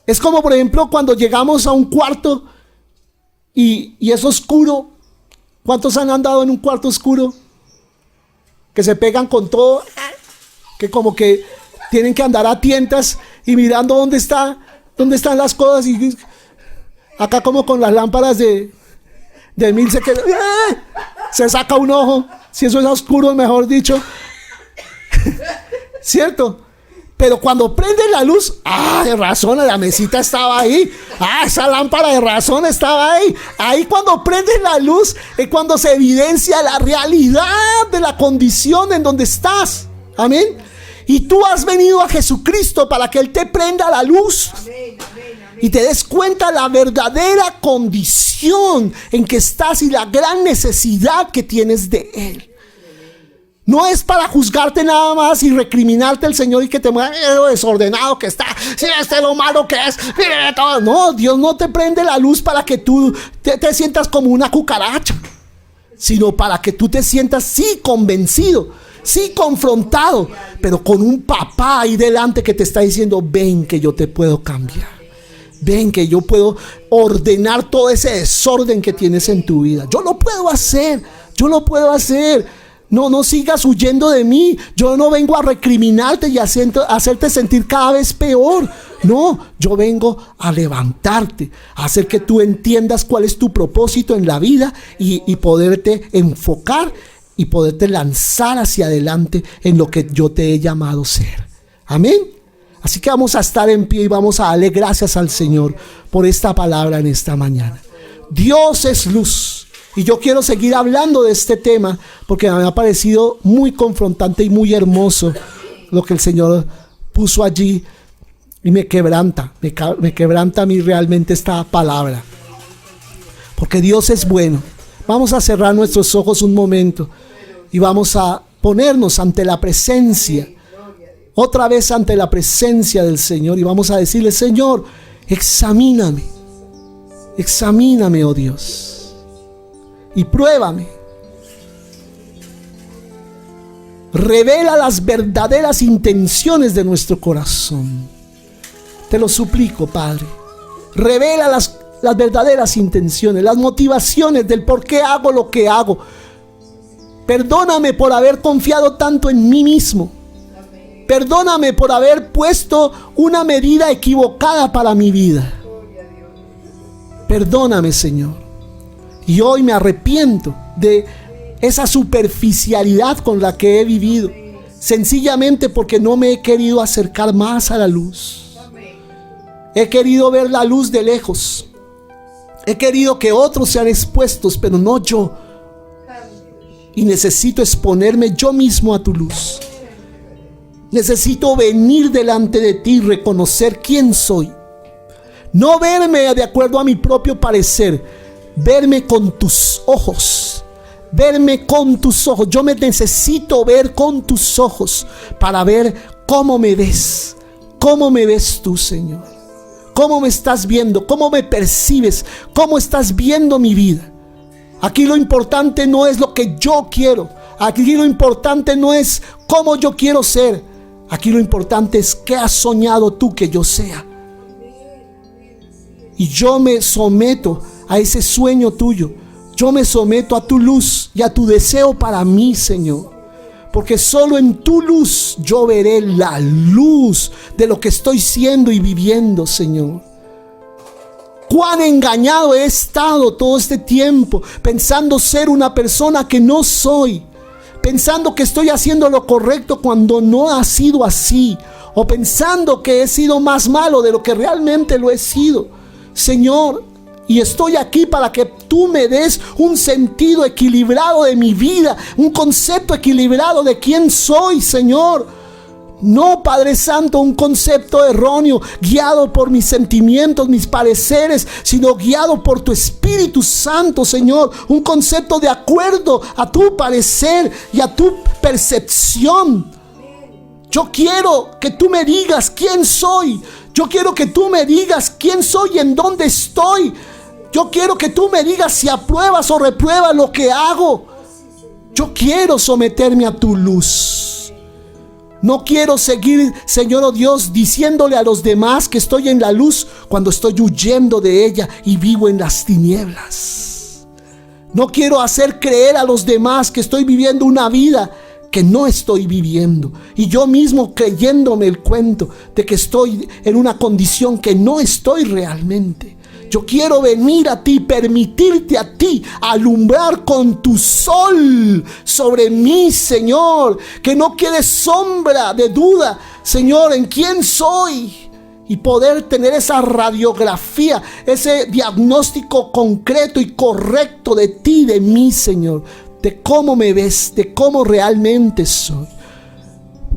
Es como por ejemplo cuando llegamos a un cuarto y es oscuro. ¿Cuántos han andado en un cuarto oscuro? Que se pegan con todo, que como que tienen que andar a tientas y mirando dónde están las cosas, y acá como con las lámparas de mil se saca un ojo, si eso es oscuro, mejor dicho. ¿Cierto? Pero cuando prende la luz, de razón, la mesita estaba ahí. Esa lámpara de razón estaba ahí. Ahí cuando prende la luz es cuando se evidencia la realidad de la condición en donde estás. Amén. Y tú has venido a Jesucristo para que Él te prenda la luz. Amén, amén, amén. Y te des cuenta la verdadera condición en que estás y la gran necesidad que tienes de Él. No es para juzgarte nada más y recriminarte al Señor y que te mueva lo desordenado que está, si este es lo malo que es, todo. No, Dios no te prende la luz para que tú te sientas como una cucaracha, sino para que tú te sientas sí convencido, sí confrontado, pero con un papá ahí delante que te está diciendo: ven que yo te puedo cambiar, ven que yo puedo ordenar todo ese desorden que tienes en tu vida. Yo lo puedo hacer, yo lo puedo hacer. No sigas huyendo de mí. Yo no vengo a recriminarte y a hacerte sentir cada vez peor. No, yo vengo a levantarte, a hacer que tú entiendas cuál es tu propósito en la vida y poderte enfocar y poderte lanzar hacia adelante en lo que yo te he llamado a ser. Amén. Así que vamos a estar en pie y vamos a darle gracias al Señor por esta palabra en esta mañana. Dios es luz. Y yo quiero seguir hablando de este tema porque me ha parecido muy confrontante y muy hermoso lo que el Señor puso allí, y me quebranta a mí realmente esta palabra, porque Dios es bueno. Vamos a cerrar nuestros ojos un momento y vamos a ponernos ante la presencia, otra vez ante la presencia del Señor, y vamos a decirle: Señor, examíname, oh Dios, y pruébame. Revela las verdaderas intenciones de nuestro corazón. Te lo suplico, Padre. Revela las verdaderas intenciones, las motivaciones del por qué hago lo que hago. Perdóname por haber confiado tanto en mí mismo. Perdóname por haber puesto una medida equivocada para mi vida. Perdóname, Señor. Y hoy me arrepiento de esa superficialidad con la que he vivido, sencillamente porque no me he querido acercar más a la luz. He querido ver la luz de lejos. He querido que otros sean expuestos, pero no yo. Y necesito exponerme yo mismo a tu luz. Necesito venir delante de ti y reconocer quién soy. No verme de acuerdo a mi propio parecer. Verme con tus ojos. Verme con tus ojos. Yo me necesito ver con tus ojos para ver cómo me ves. ¿Cómo me ves tú, Señor? ¿Cómo me estás viendo? ¿Cómo me percibes? ¿Cómo estás viendo mi vida? Aquí lo importante no es lo que yo quiero. Aquí lo importante no es cómo yo quiero ser. Aquí lo importante es qué has soñado tú que yo sea. Y yo me someto a ese sueño tuyo. Yo me someto a tu luz y a tu deseo para mí, Señor. Porque solo en tu luz yo veré la luz de lo que estoy siendo y viviendo, Señor. Cuán engañado he estado todo este tiempo, pensando ser una persona que no soy. Pensando que estoy haciendo lo correcto cuando no ha sido así. O pensando que he sido más malo de lo que realmente lo he sido. Señor, y estoy aquí para que tú me des un sentido equilibrado de mi vida, un concepto equilibrado de quién soy, Señor. No, Padre Santo, un concepto erróneo, guiado por mis sentimientos, mis pareceres, sino guiado por tu Espíritu Santo, Señor. Un concepto de acuerdo a tu parecer y a tu percepción. Yo quiero que tú me digas quién soy. Yo quiero que tú me digas quién soy y en dónde estoy. Yo quiero que tú me digas si apruebas o repruebas lo que hago. Yo quiero someterme a tu luz. No quiero seguir, Señor, oh Dios, diciéndole a los demás que estoy en la luz cuando estoy huyendo de ella y vivo en las tinieblas. No quiero hacer creer a los demás que estoy viviendo una vida que no estoy viviendo, y yo mismo creyéndome el cuento de que estoy en una condición que no estoy realmente. Yo quiero venir a ti, permitirte a ti alumbrar con tu sol sobre mí, Señor. Que no quede sombra de duda, Señor, en quién soy. Y poder tener esa radiografía, ese diagnóstico concreto y correcto de ti, de mí, Señor. De cómo me ves, de cómo realmente soy.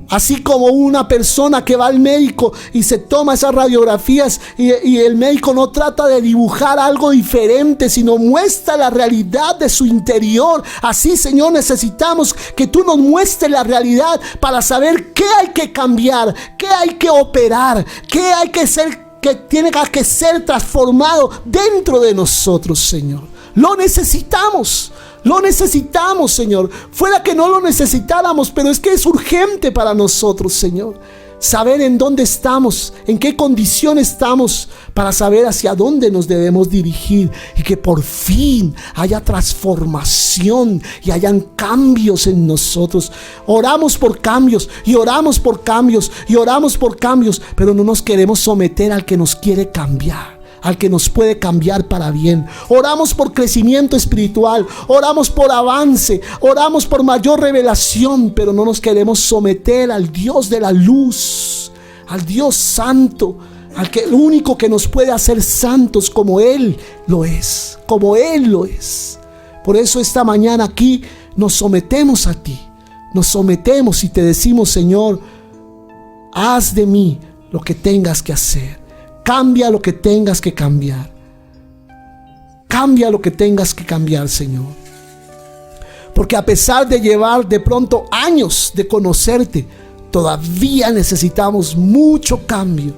Así como una persona que va al médico y se toma esas radiografías y el médico no trata de dibujar algo diferente, sino muestra la realidad de su interior. Así, Señor, necesitamos que tú nos muestres la realidad para saber qué hay que cambiar, qué hay que operar, qué hay que ser, que tiene que ser transformado dentro de nosotros, Señor. Lo necesitamos. Lo necesitamos, Señor. Fuera que no lo necesitáramos, pero es que es urgente para nosotros, Señor. Saber en dónde estamos, en qué condición estamos, para saber hacia dónde nos debemos dirigir. Y que por fin haya transformación y hayan cambios en nosotros. Oramos por cambios y oramos por cambios y oramos por cambios, pero no nos queremos someter al que nos quiere cambiar, al que nos puede cambiar para bien. Oramos por crecimiento espiritual, oramos por avance, oramos por mayor revelación, pero no nos queremos someter al Dios de la luz, al Dios santo, al que el único que nos puede hacer santos como Él lo es, como Él lo es. Por eso esta mañana aquí nos sometemos a ti, nos sometemos y te decimos: Señor, haz de mí lo que tengas que hacer. Cambia lo que tengas que cambiar. Cambia lo que tengas que cambiar, Señor. Porque a pesar de llevar de pronto años de conocerte, todavía necesitamos mucho cambio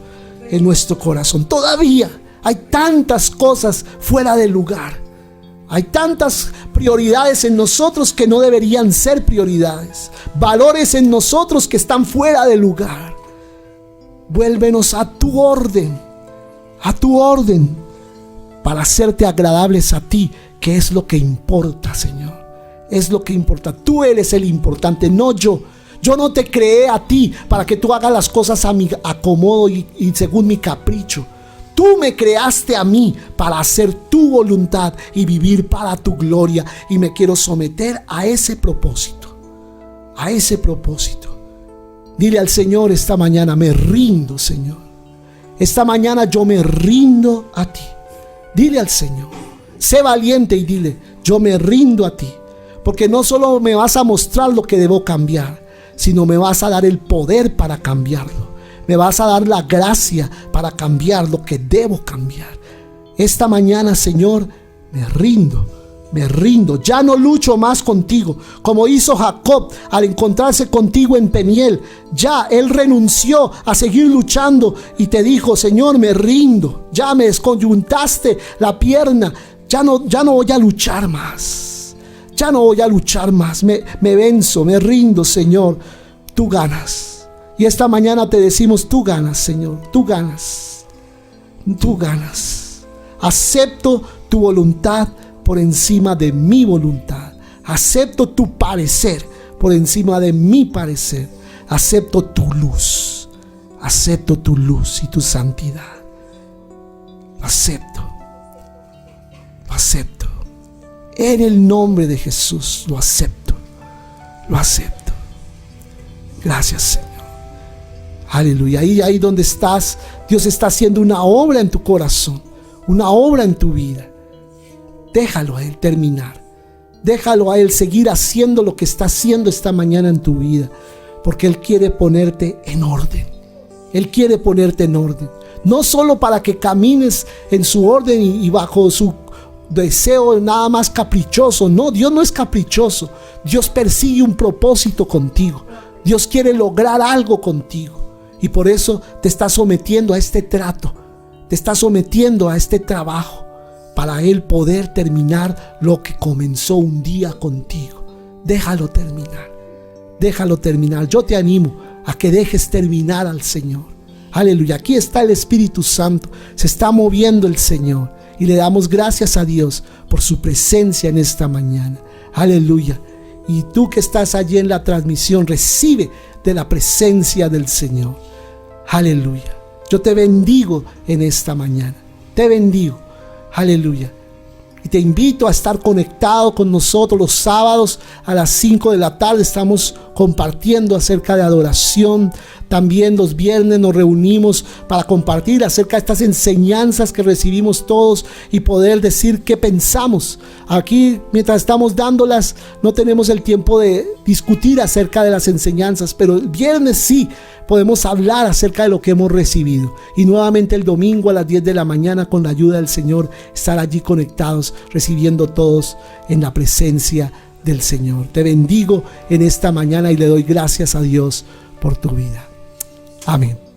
en nuestro corazón. Todavía hay tantas cosas fuera de lugar. Hay tantas prioridades en nosotros que no deberían ser prioridades. Valores en nosotros que están fuera de lugar. Vuélvenos a tu orden. A tu orden, para hacerte agradables a ti, que es lo que importa, Señor. Es lo que importa. Tú eres el importante, no yo. Yo no te creé a ti para que tú hagas las cosas a mi acomodo y según mi capricho. Tú me creaste a mí para hacer tu voluntad y vivir para tu gloria. Y me quiero someter a ese propósito. A ese propósito. Dile al Señor esta mañana: me rindo, Señor. Esta mañana yo me rindo a ti. Dile al Señor, sé valiente y dile: yo me rindo a ti. Porque no solo me vas a mostrar lo que debo cambiar, sino me vas a dar el poder para cambiarlo. Me vas a dar la gracia para cambiar lo que debo cambiar. Esta mañana, Señor, me rindo. Me rindo, ya no lucho más contigo, como hizo Jacob al encontrarse contigo en Peniel. Ya él renunció a seguir luchando y te dijo: Señor, me rindo. Ya me desconyuntaste la pierna, ya no voy a luchar más. Ya no voy a luchar más, me venzo, me rindo, Señor. Tú ganas. Y esta mañana te decimos: tú ganas, Señor, tú ganas. Tú ganas. Acepto tu voluntad por encima de mi voluntad. Acepto tu parecer por encima de mi parecer. Acepto tu luz. Acepto tu luz y tu santidad. Lo acepto. Lo acepto. En el nombre de Jesús lo acepto. Lo acepto. Gracias, Señor. Aleluya. Ahí donde estás, Dios está haciendo una obra en tu corazón. Una obra en tu vida. Déjalo a Él terminar. Déjalo a Él seguir haciendo lo que está haciendo esta mañana en tu vida. porque Él quiere ponerte en orden. Él quiere ponerte en orden. No solo para que camines en su orden y bajo su deseo nada más caprichoso. No, Dios no es caprichoso. Dios persigue un propósito contigo. Dios quiere lograr algo contigo. Y por eso te está sometiendo a este trato. Te está sometiendo a este trabajo para Él poder terminar lo que comenzó un día contigo. Déjalo terminar. Déjalo terminar. Yo te animo a que dejes terminar al Señor. Aleluya. Aquí está el Espíritu Santo. Se está moviendo el Señor. Y le damos gracias a Dios por su presencia en esta mañana. Aleluya. Y tú que estás allí en la transmisión, recibe de la presencia del Señor. Aleluya. Yo te bendigo en esta mañana. Te bendigo. Aleluya. Y te invito a estar conectado con nosotros los sábados a las 5 de la tarde. Estamos compartiendo acerca de adoración. También los viernes nos reunimos para compartir acerca de estas enseñanzas que recibimos todos y poder decir qué pensamos. Aquí, mientras estamos dándolas, no tenemos el tiempo de discutir acerca de las enseñanzas, pero el viernes sí podemos hablar acerca de lo que hemos recibido. Y nuevamente el domingo a las 10 de la mañana, con la ayuda del Señor, estar allí conectados, recibiendo todos en la presencia del Señor. Te bendigo en esta mañana y le doy gracias a Dios por tu vida. Amén.